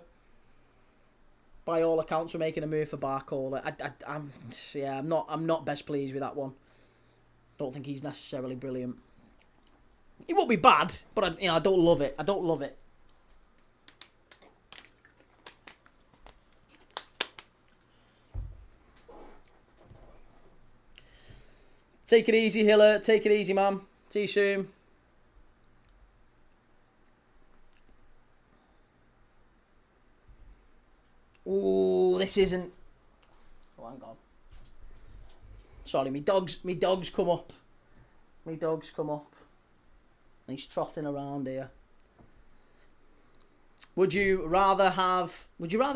By all accounts, we're making a move for Barcola. I'm not best pleased with that one. Don't think he's necessarily brilliant. It won't be bad, but I don't love it. I don't love it. Take it easy, Hiller. Take it easy, man. See you soon. Ooh, this isn't. Oh, hang on. Sorry, me dogs come up. Me dogs come up. And he's trotting around here. Would you rather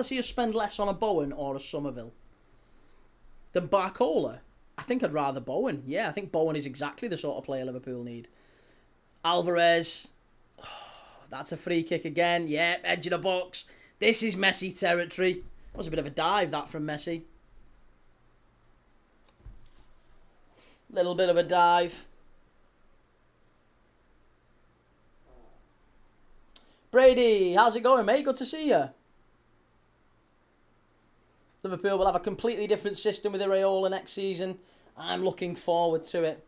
see us spend less on a Bowen or a Somerville than Barcola? I think I'd rather Bowen. Yeah, I think Bowen is exactly the sort of player Liverpool need. Alvarez. Oh, that's a free kick again. Yeah, edge of the box. This is Messi territory. That was a bit of a dive, that, from Messi. Little bit of a dive. Brady, how's it going, mate? Good to see you. Liverpool will have a completely different system with Iraola next season. I'm looking forward to it.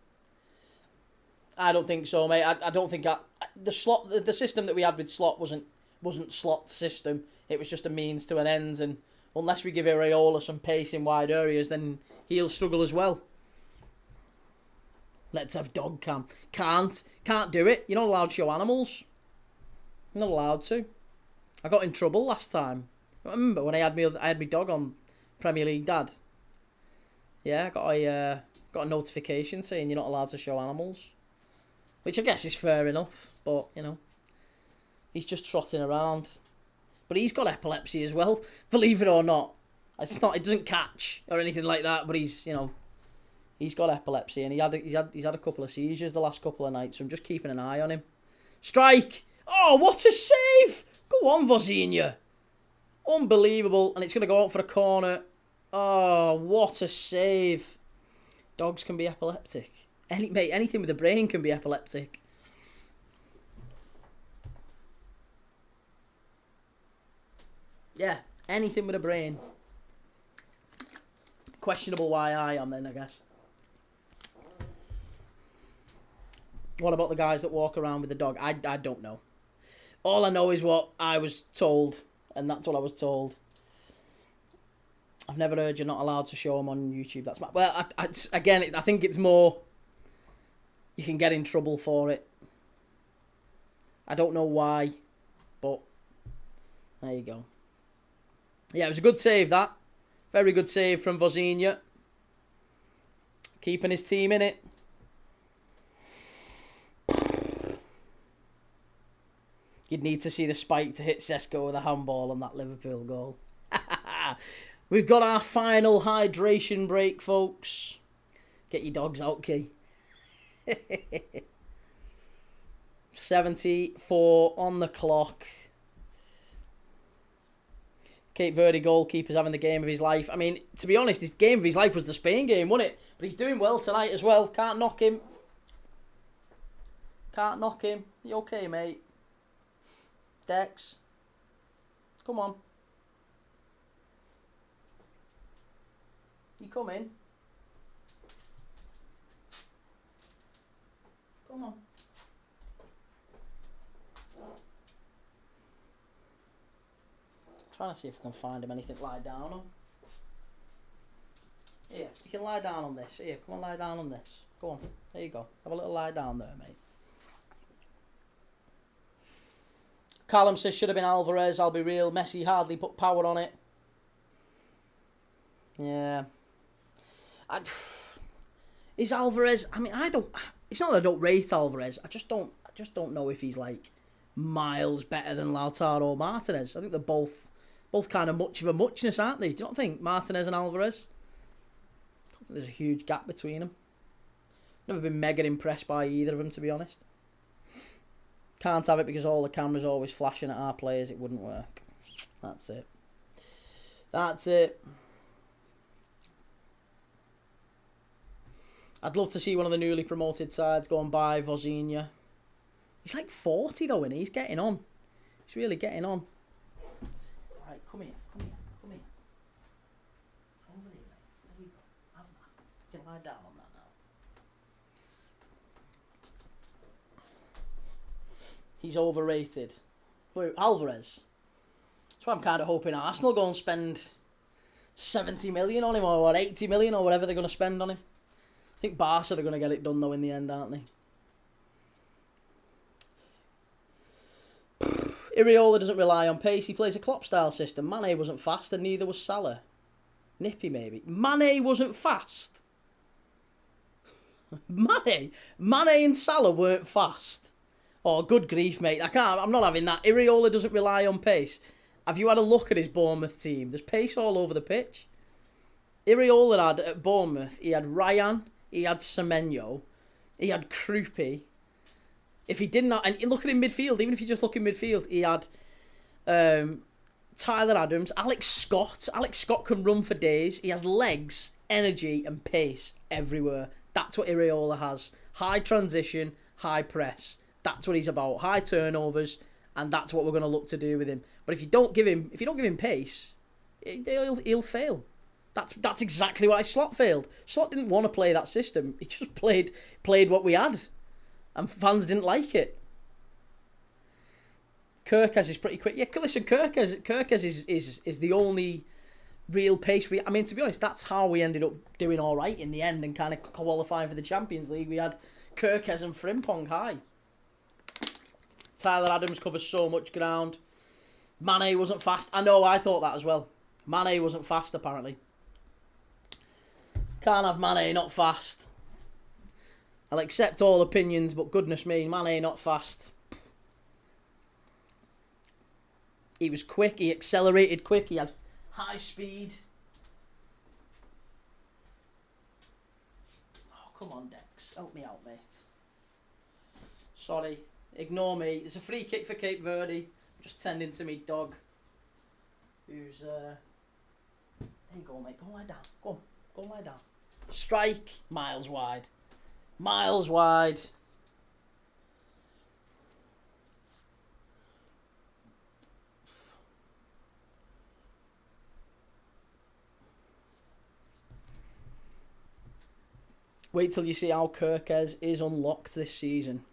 I don't think so, mate. I don't think the system that we had with Slot wasn't Slot's system. It was just a means to an end, and unless we give Iraola some pace in wide areas, then he'll struggle as well. Let's have dog cam. Can't do it. You're not allowed to show animals. You're not allowed to. I got in trouble last time. I remember when I had my dog on Premier League Dad. Yeah, I got a notification saying you're not allowed to show animals, which I guess is fair enough. But he's just trotting around. But he's got epilepsy as well, believe it or not. It doesn't catch or anything like that. But he's got epilepsy, and he's had a couple of seizures the last couple of nights. So I'm just keeping an eye on him. Strike! Oh, what a save! Go on, Vozinha. Unbelievable. And it's going to go out for a corner. Oh, what a save. Dogs can be epileptic. Anything with a brain can be epileptic. Yeah, anything with a brain. Questionable why I am then, I guess. What about the guys that walk around with the dog? I don't know. All I know is what I was told, and that's what I was told. I've never heard you're not allowed to show them on YouTube. That's I think it's more you can get in trouble for it. I don't know why, but there you go. Yeah, it was a good save, that. Very good save from Vozinha. Keeping his team in it. You'd need to see the spike to hit Sesko with a handball on that Liverpool goal. We've got our final hydration break, folks. Get your dogs out, Key. 74 on the clock. Cape Verde goalkeeper's having the game of his life. I mean, to be honest, his game of his life was the Spain game, wasn't it? But he's doing well tonight as well. Can't knock him. Can't knock him. You okay, mate? Dex. Come on. You come in. Come on. Trying to see if I can find him anything to lie down on. Here, you can lie down on this. Here, come on, lie down on this. Go on. There you go. Have a little lie down there, mate. Callum says, should have been Alvarez. I'll be real. Messi hardly put power on it. Yeah. Is Alvarez... I mean, I don't... It's not that I don't rate Alvarez. I just don't know if he's, like, miles better than Lautaro Martinez. I think they're both kind of much of a muchness, aren't they? Do you not think? Martinez and Alvarez? I don't think there's a huge gap between them. Never been mega impressed by either of them, to be honest. Can't have it because all the cameras are always flashing at our players. It wouldn't work. That's it. That's it. I'd love to see one of the newly promoted sides go and buy Vozinha. He's like 40 though, and he's getting on. He's really getting on. Right, come here, come here, come here. Over here, mate. There you go. Have that. You can lie down on that now. He's overrated. Wait, Alvarez. That's why I'm kind of hoping Arsenal go and spend 70 million on him, or what, 80 million, or whatever they're going to spend on him. I think Barca are going to get it done though in the end, aren't they? Iriola doesn't rely on pace. He plays a Klopp-style system. Mane wasn't fast and neither was Salah. Nippy, maybe. Mane wasn't fast. Mane and Salah weren't fast. Oh, good grief, mate. I'm not having that. Iriola doesn't rely on pace. Have you had a look at his Bournemouth team? There's pace all over the pitch. Iriola had at Bournemouth, he had Ryan, he had Semenyo, he had Krupi. If he did not, and look at him midfield, even if you just look in midfield, he had Tyler Adams, Alex Scott. Alex Scott can run for days. He has legs, energy, and pace everywhere. That's what Iriola has. High transition, high press. That's what he's about. High turnovers, and that's what we're going to look to do with him. But if you don't give him pace, he'll fail. That's exactly why Slot failed. Slot didn't want to play that system. He just played what we had. And fans didn't like it. Kirkes is pretty quick. Yeah, listen, Kirkes is the only real pace. I mean, to be honest, that's how we ended up doing all right in the end and kind of qualifying for the Champions League. We had Kirkes and Frimpong high. Tyler Adams covers so much ground. Mane wasn't fast. I know, I thought that as well. Mane wasn't fast, apparently. Can't have Mane not fast. I'll accept all opinions, but goodness me, Mane not fast. He was quick, he accelerated quick, he had high speed. Oh, come on, Dex. Help me out, mate. Sorry. Ignore me. There's a free kick for Cape Verde. Just tending to me dog. Who's, There you go, mate. Go lie down. Go on. Go lie down. Strike. Miles wide. Miles wide. Wait till you see how Kirkes is unlocked this season.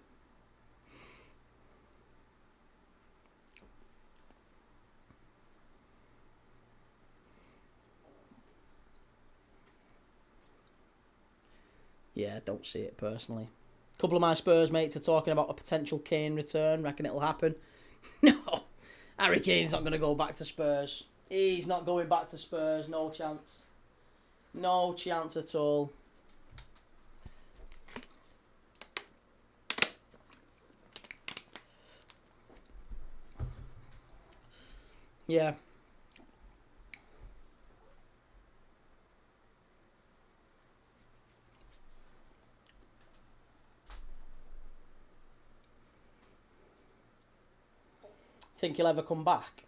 Yeah, don't see it personally. A couple of my Spurs mates are talking about a potential Kane return. Reckon it'll happen. No. Harry Kane's not going to go back to Spurs. He's not going back to Spurs. No chance. No chance at all. Yeah. Think he'll ever come back?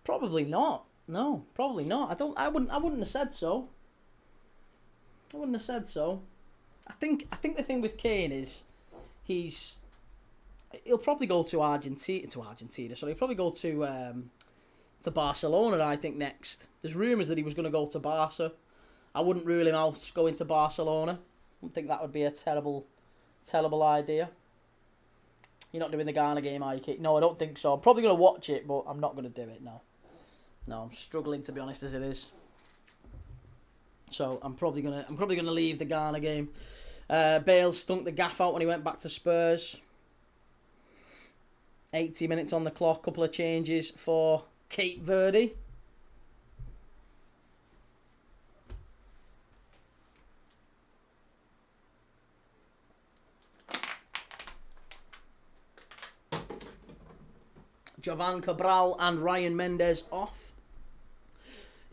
Probably not. No, probably not. I wouldn't have said so. I wouldn't have said so. I think the thing with Kane is he'll probably go to Argentina. So he'll probably go to Barcelona. I think next. There's rumours that he was going to go to Barca. I wouldn't rule him out going to Barcelona. I don't think that would be a terrible idea. You're not doing the Ghana game, are you, Kate? No, I don't think so. I'm probably going to watch it, but I'm not going to do it. No, I'm struggling, to be honest, as it is. So I'm probably gonna leave the Ghana game. Bale stunk the gaff out when he went back to Spurs. 80 minutes on the clock. Couple of changes for Cape Verde. Jovan Cabral and Ryan Mendes off.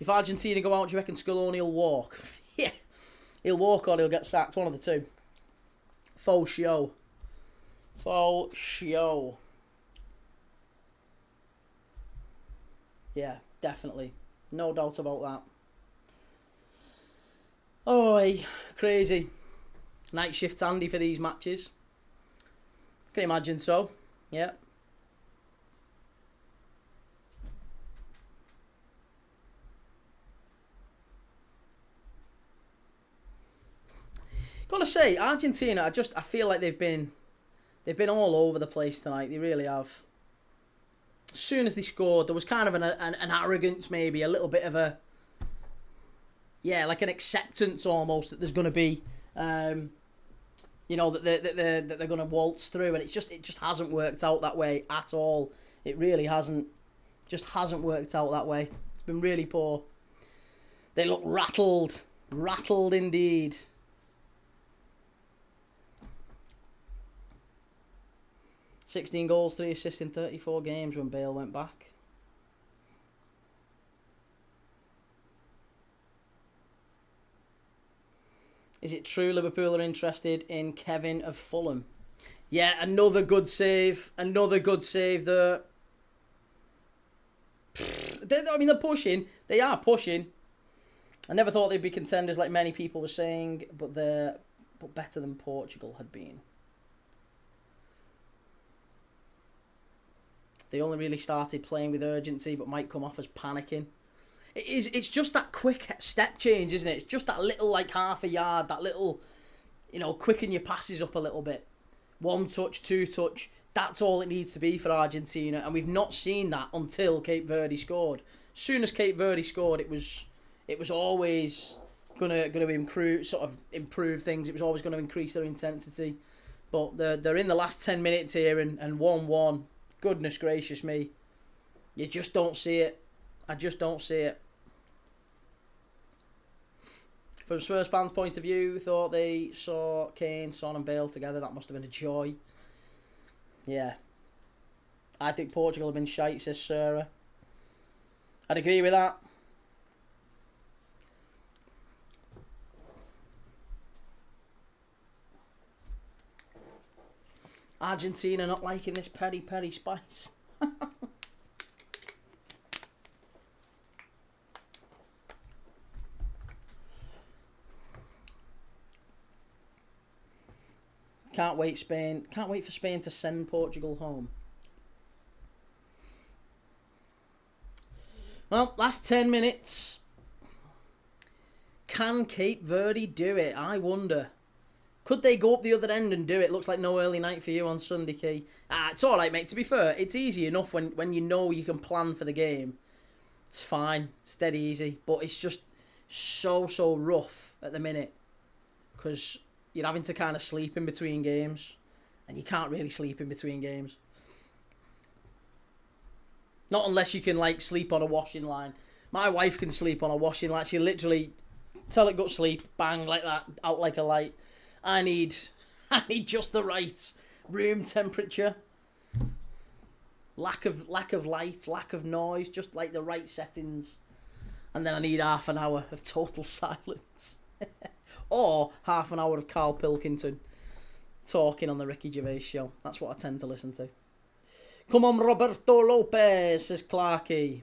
If Argentina go out, do you reckon Scaloni will walk? Yeah. He'll walk or he'll get sacked. One of the two. Faux show. Faux show. Yeah, definitely. No doubt about that. Oh, crazy. Night shift Andy for these matches. Can you imagine so? Yeah. Gotta say, Argentina, I feel like they've been all over the place tonight. They really have. As soon as they scored, there was kind of an arrogance, maybe a little bit of a, yeah, like an acceptance almost that there's going to be, you know, that they're going to waltz through, and it just hasn't worked out that way at all. It really hasn't. Just hasn't worked out that way. It's been really poor. They look rattled indeed. $16 goals, 3 assists in 34 games when Bale went back. Is it true Liverpool are interested in Kevin of Fulham? Yeah, another good save. Another good save there. I mean, they're pushing. They are pushing. I never thought they'd be contenders like many people were saying, but better than Portugal had been. They only really started playing with urgency, but might come off as panicking. It's just that quick step change, isn't it? It's just that little, like, half a yard, that little, you know, quicken your passes up a little bit. 1 touch, 2 touch. That's all it needs to be for Argentina, and we've not seen that until Cape Verde scored. As soon as Cape Verde scored, it was always gonna improve things. It was always going to increase their intensity. But they're in the last 10 minutes here, and 1-1. Goodness gracious me. You just don't see it. I just don't see it. From Spurs fans' point of view, thought they saw Kane, Son and Bale together. That must have been a joy. Yeah. I think Portugal have been shite, says Sarah. I'd agree with that. Argentina not liking this peri peri spice. Can't wait for Spain to send Portugal home. Well, last 10 minutes. Can Cape Verde do it? I wonder. Could they go up the other end and do it? Looks like no early night for you on Sunday, Key. It's all right, mate. To be fair, it's easy enough when you know you can plan for the game. It's fine. It's dead easy. But it's just so rough at the minute. Because you're having to kind of sleep in between games. And you can't really sleep in between games. Not unless you can, like, sleep on a washing line. My wife can sleep on a washing line. She literally tell it go to sleep, bang, like that, out like a light. I need just the right room temperature. Lack of light, lack of noise, just like the right settings. And then I need half an hour of total silence. Or half an hour of Carl Pilkington talking on the Ricky Gervais show. That's what I tend to listen to. Come on, Roberto Lopez, says Clarkey.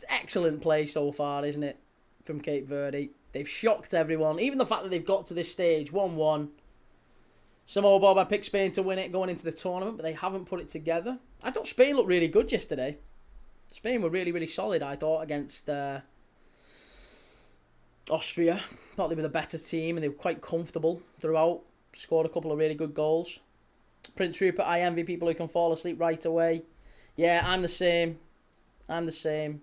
It's excellent play so far, isn't it, from Cape Verde? They've shocked everyone. Even the fact that they've got to this stage, 1-1. Samoa Bob, I picked Spain to win it going into the tournament, but they haven't put it together. I thought Spain looked really good yesterday. Spain were really, really solid, I thought, against Austria. I thought they were the better team, and they were quite comfortable throughout. Scored a couple of really good goals. Prince Rupert, I envy people who can fall asleep right away. Yeah, I'm the same. I'm the same.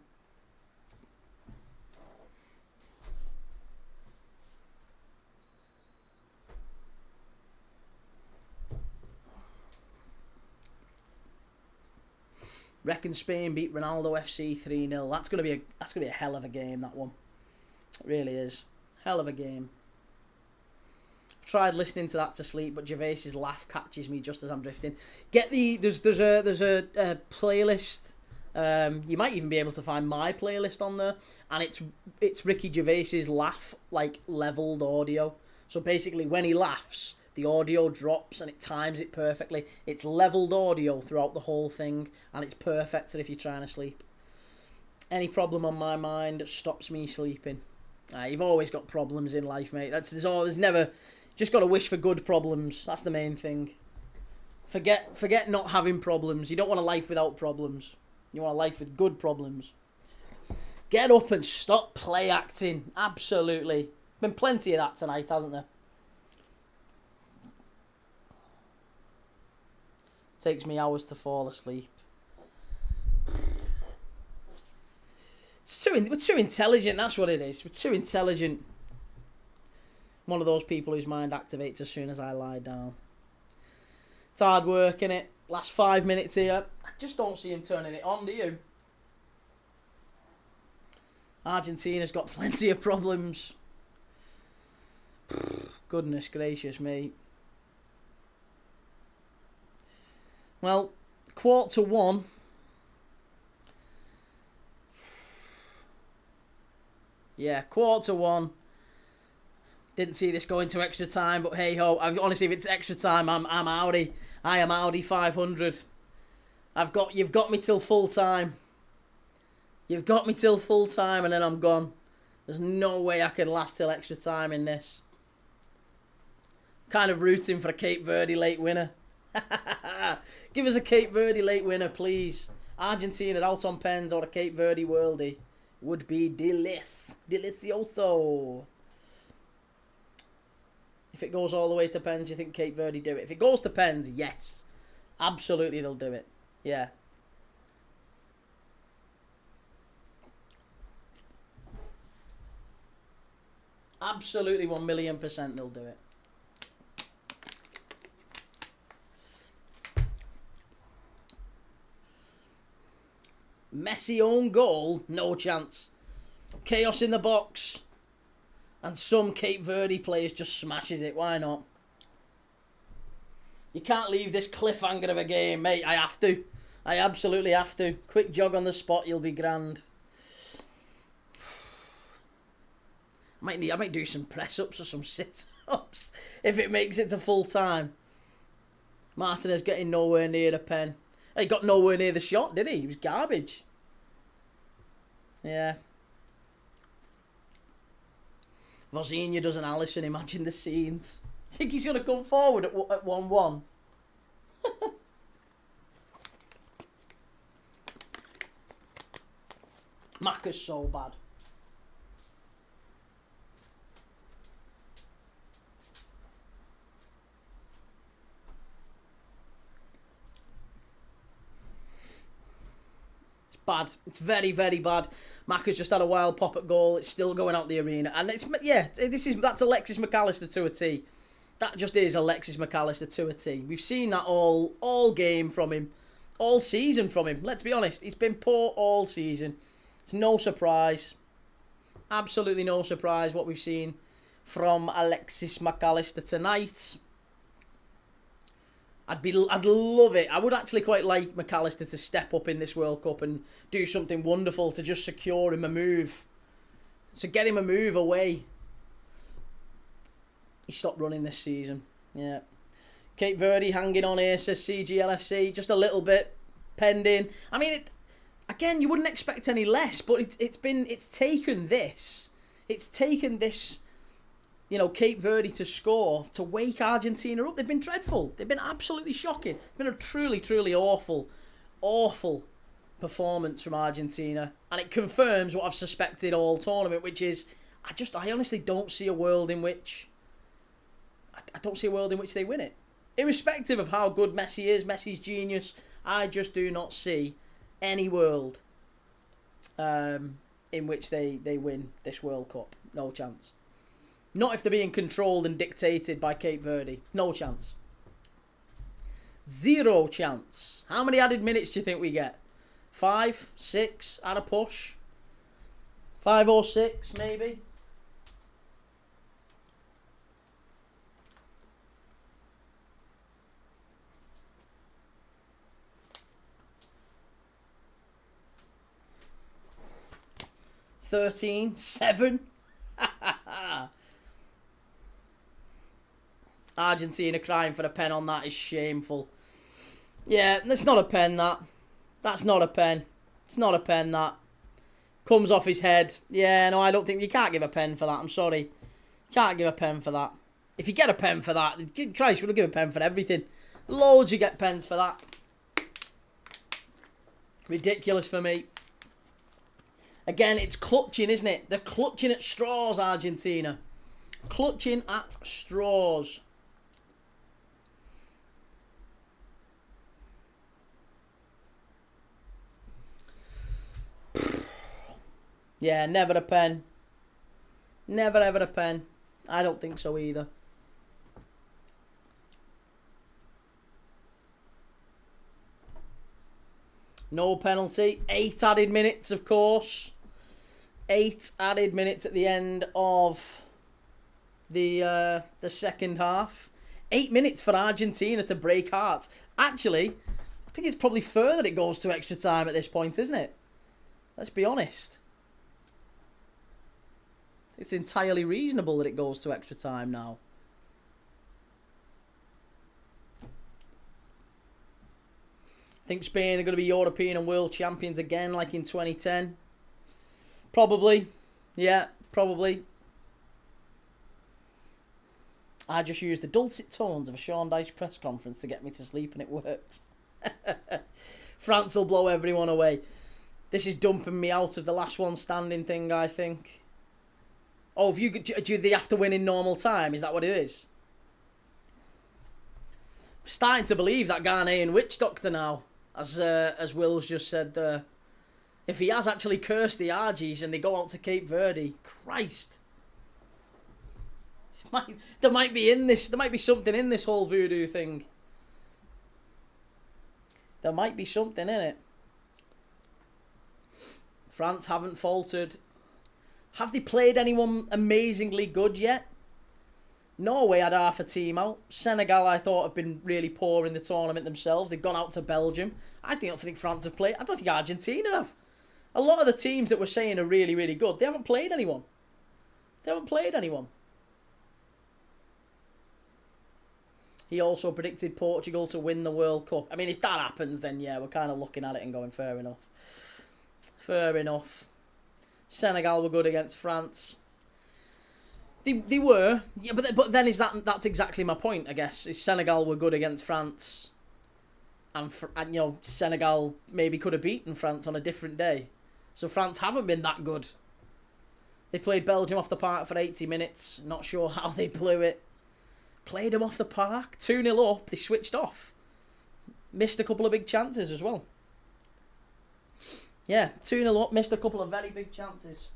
Reckon Spain beat Ronaldo FC 3-0. That's gonna be a hell of a game, that one. It really is. Hell of a game. I've tried listening to that to sleep, but Gervais's laugh catches me just as I'm drifting. There's a playlist. You might even be able to find my playlist on there, and it's Ricky Gervais's laugh, like leveled audio. So basically, when he laughs, the audio drops and it times it perfectly. It's leveled audio throughout the whole thing, and it's perfect for if you're trying to sleep. Any problem on my mind stops me sleeping. You've always got problems in life, mate. There's never. Just got to wish for good problems. That's the main thing. Forget not having problems. You don't want a life without problems. You want a life with good problems. Get up and stop play acting. Absolutely. Been plenty of that tonight, hasn't there? Takes me hours to fall asleep. We're too intelligent, that's what it is. We're too intelligent. I'm one of those people whose mind activates as soon as I lie down. It's hard work, innit? Last 5 minutes here. I just don't see him turning it on, do you? Argentina's got plenty of problems. Goodness gracious me. Well, 1:15. Yeah, 1:15. Didn't see this going to extra time, but hey ho. Honestly, if it's extra time, I'm Audi. I am Audi 500. You've got me till full time. You've got me till full time, and then I'm gone. There's no way I can last till extra time in this. Kind of rooting for a Cape Verde late winner. Give us a Cape Verde late winner, please. Argentina out on pens or a Cape Verde worldie would be delicioso. If it goes all the way to pens, you think Cape Verde do it? If it goes to pens, yes. Absolutely they'll do it. Yeah. Absolutely 1,000,000% they'll do it. Messi own goal, no chance. Chaos in the box. And some Cape Verde players just smashes it. Why not? You can't leave this cliffhanger of a game, mate. I have to. I absolutely have to. Quick jog on the spot, you'll be grand. I might do some press-ups or some sit-ups if it makes it to full time. Martinez getting nowhere near the pen. He got nowhere near the shot, did he? He was garbage. Yeah. Vozinha does an Alisson. Imagine the scenes. Think he's going to come forward at 1-1? Macca's so bad. Bad. It's very, very bad. Macca's just had a wild pop at goal. It's still going out the arena, and that's Alexis McAllister to a T. That just is Alexis McAllister to a T. We've seen that all game from him, all season from him. Let's be honest, he's been poor all season. It's no surprise, absolutely no surprise what we've seen from Alexis McAllister tonight. I'd love it. I would actually quite like McAllister to step up in this World Cup and do something wonderful to just secure him a move. So get him a move away. He stopped running this season. Yeah. Cape Verde hanging on here, says CGLFC. Just a little bit. Pending. I mean, Again, you wouldn't expect any less, but it's taken this, you know, Cape Verde to score to wake Argentina up. They've been dreadful. They've been absolutely shocking. It's been a truly, truly awful performance from Argentina, and it confirms what I've suspected all tournament, which is I honestly don't see a world in which they win it. Irrespective of how good Messi is, Messi's genius, I just do not see any world in which they win this World Cup. No chance. Not if they're being controlled and dictated by Cape Verde. No chance. Zero chance. How many added minutes do you think we get? 5, 6 at a push? 5 or 6 maybe? $13, $7. Argentina crying for a pen on that is shameful. Yeah, that's not a pen, that. That's not a pen. It's not a pen, that. Comes off his head. Yeah, no, I don't think... You can't give a pen for that. I'm sorry. You can't give a pen for that. If you get a pen for that... Christ, we'll give a pen for everything. Loads you get pens for that. Ridiculous for me. Again, it's clutching, isn't it? They're clutching at straws, Argentina. Clutching at straws. Yeah, never a pen. Never ever a pen. I don't think so either. No penalty. 8 added minutes, of course. 8 added minutes at the end of the second half. 8 minutes for Argentina to break hearts. Actually, I think it's probably further it goes to extra time at this point, isn't it? Let's be honest. It's entirely reasonable that it goes to extra time now. Think Spain are going to be European and world champions again like in 2010? Probably. Yeah, probably. I just used the dulcet tones of a Sean Dyche press conference to get me to sleep, and it works. France will blow everyone away. This is dumping me out of the last one standing thing, I think. Oh, do they have to win in normal time? Is that what it is? I'm starting to believe that Ghanaian witch doctor now, as Will's just said there. If he has actually cursed the Argies and they go out to Cape Verde, Christ. There might be something in this whole voodoo thing. There might be something in it. France haven't faltered. Have they played anyone amazingly good yet? Norway had half a team out. Senegal, I thought, have been really poor in the tournament themselves. They've gone out to Belgium. I don't think France have played. I don't think Argentina have. A lot of the teams that we're saying are really, really good, they haven't played anyone. He also predicted Portugal to win the World Cup. I mean, if that happens, then yeah, we're kind of looking at it and going, fair enough. Fair enough. Senegal were good against France. They were, yeah, but then that's exactly my point, I guess. Is Senegal were good against France, and you know, Senegal maybe could have beaten France on a different day. So France haven't been that good. They played Belgium off the park for 80 minutes. Not sure how they blew it. Played them off the park. 2-0 up. They switched off. Missed a couple of big chances as well. Yeah, 2-0 up. Missed a couple of very big chances.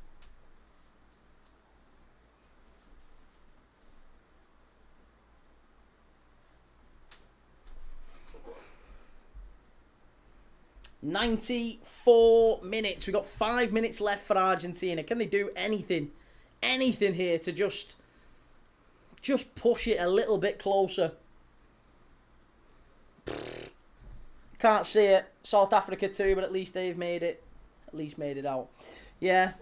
"94 minutes. We've got 5 minutes left for Argentina. Can they do anything? Anything here to just push it a little bit closer? Can't see it. South Africa too, but at least they've made it. At least made it out. Yeah.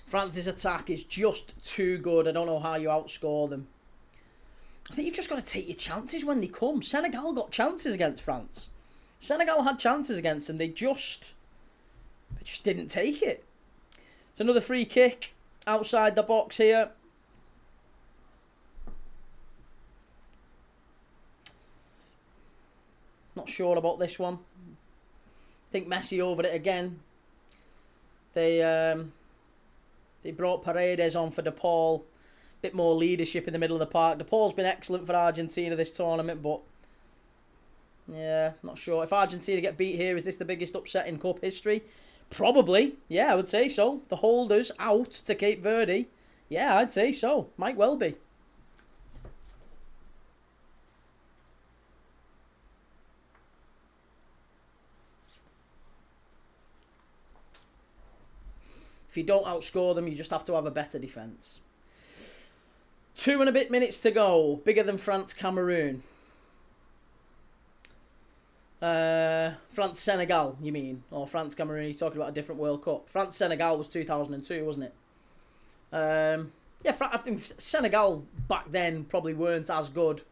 France's attack is just too good. I don't know how you outscore them. I think you've just got to take your chances when they come. Senegal got chances against France. Senegal had chances against them. They just didn't take it. It's another free kick outside the box here. Not sure about this one. I think Messi over it again. They brought Paredes on for De Paul. Bit more leadership in the middle of the park. De Paul's been excellent for Argentina this tournament, but yeah, not sure. If Argentina get beat here, is this the biggest upset in Cup history? Probably. Yeah, I would say so. The holders out to Cape Verde. Yeah, I'd say so. Might well be. If you don't outscore them, you just have to have a better defence. 2 and a bit minutes to go. Bigger than France-Cameroon. France-Senegal, you mean? Or France-Cameroon, you're talking about a different World Cup. France-Senegal was 2002, wasn't it? Yeah, I think Senegal back then probably weren't as good.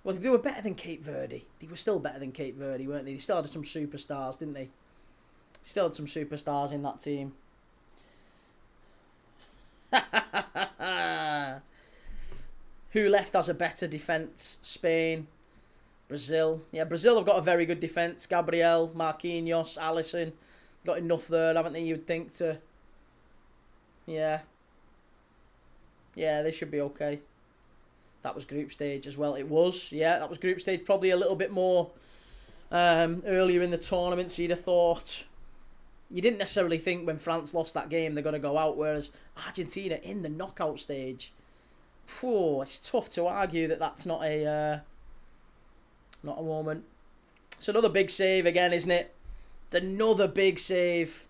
Well, they were better than Cape Verde. They were still better than Cape Verde, weren't they? They still had some superstars, didn't they? Still had some superstars in that team. Who left as a better defence? Spain, Brazil. Yeah, Brazil have got a very good defence. Gabriel, Marquinhos, Alisson. Got enough there, haven't they, you'd think, to... Yeah. Yeah, they should be okay. That was group stage as well. It was, yeah, that was group stage. Probably a little bit more earlier in the tournament, so you'd have thought... You didn't necessarily think when France lost that game they're going to go out, whereas Argentina in the knockout stage... Whew, it's tough to argue that that's not a moment. It's another big save again, isn't it? It's another big save.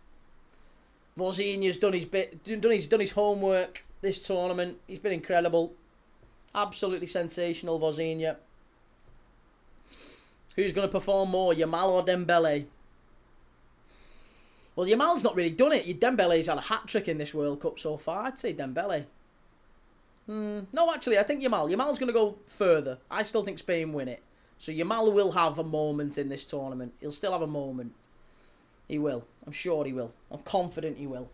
Vozinha's done his bit, done his homework this tournament. He's been incredible, absolutely sensational, Vozinha. Who's going to perform more, Yamal or Dembele? Well, Yamal's not really done it. Dembele's had a hat trick in this World Cup so far. I'd say Dembele. No, actually, I think Yamal. Yamal's going to go further. I still think Spain win it. So Yamal will have a moment in this tournament. He'll still have a moment. He will. I'm sure he will. I'm confident he will.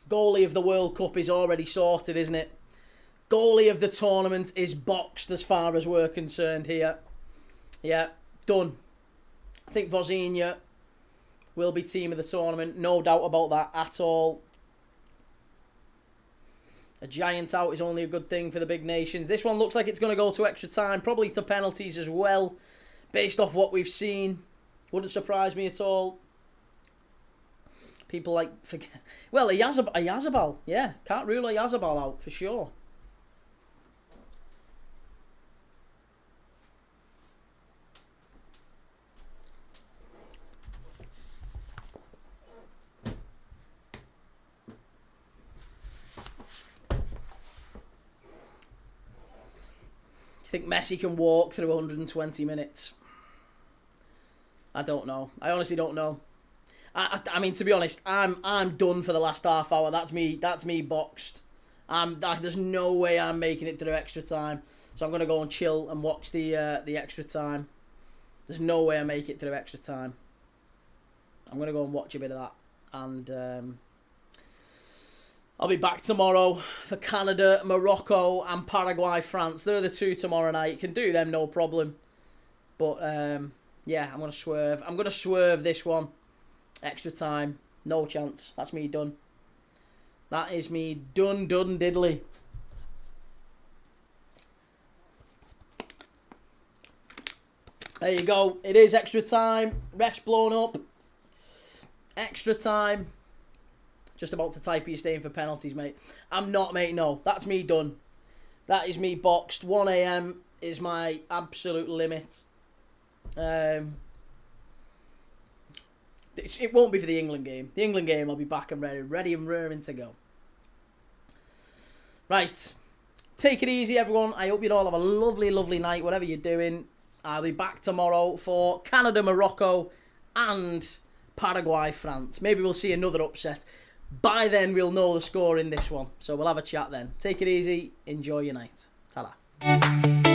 Goalie of the World Cup is already sorted, isn't it? Goalie of the tournament is boxed as far as we're concerned here. Yeah, done. I think Vozinha will be team of the tournament. No doubt about that at all. A giant out is only a good thing for the big nations. This one looks like it's going to go to extra time. Probably to penalties as well. Based off what we've seen. Wouldn't surprise me at all. People like... Well, Oyarzabal. Yeah, can't rule Oyarzabal out for sure. Do you think Messi can walk through 120 minutes? I don't know. I honestly don't know. I mean, to be honest, I'm done for the last half hour. That's me boxed. There's no way I'm making it through extra time. So I'm gonna go and chill and watch the extra time. There's no way I make it through extra time. I'm gonna go and watch a bit of that, and I'll be back tomorrow for Canada, Morocco, and Paraguay, France. They're the two tomorrow night. You can do them, no problem. But yeah, I'm gonna swerve. I'm gonna swerve this one. Extra time, no chance. That's me done. That is me done diddly. There you go. It is extra time. Ref's blown up. Extra time. Just about to type, are you staying for penalties, mate? I'm not, mate, no. That's me done. That is me boxed. 1 AM is my absolute limit. It won't be for the England game. The England game, I'll be back and ready and raring to go. Right. Take it easy, everyone. I hope you all have a lovely, lovely night, whatever you're doing. I'll be back tomorrow for Canada, Morocco, and Paraguay, France. Maybe we'll see another upset. By then, we'll know the score in this one. So we'll have a chat then. Take it easy. Enjoy your night. Ta-da.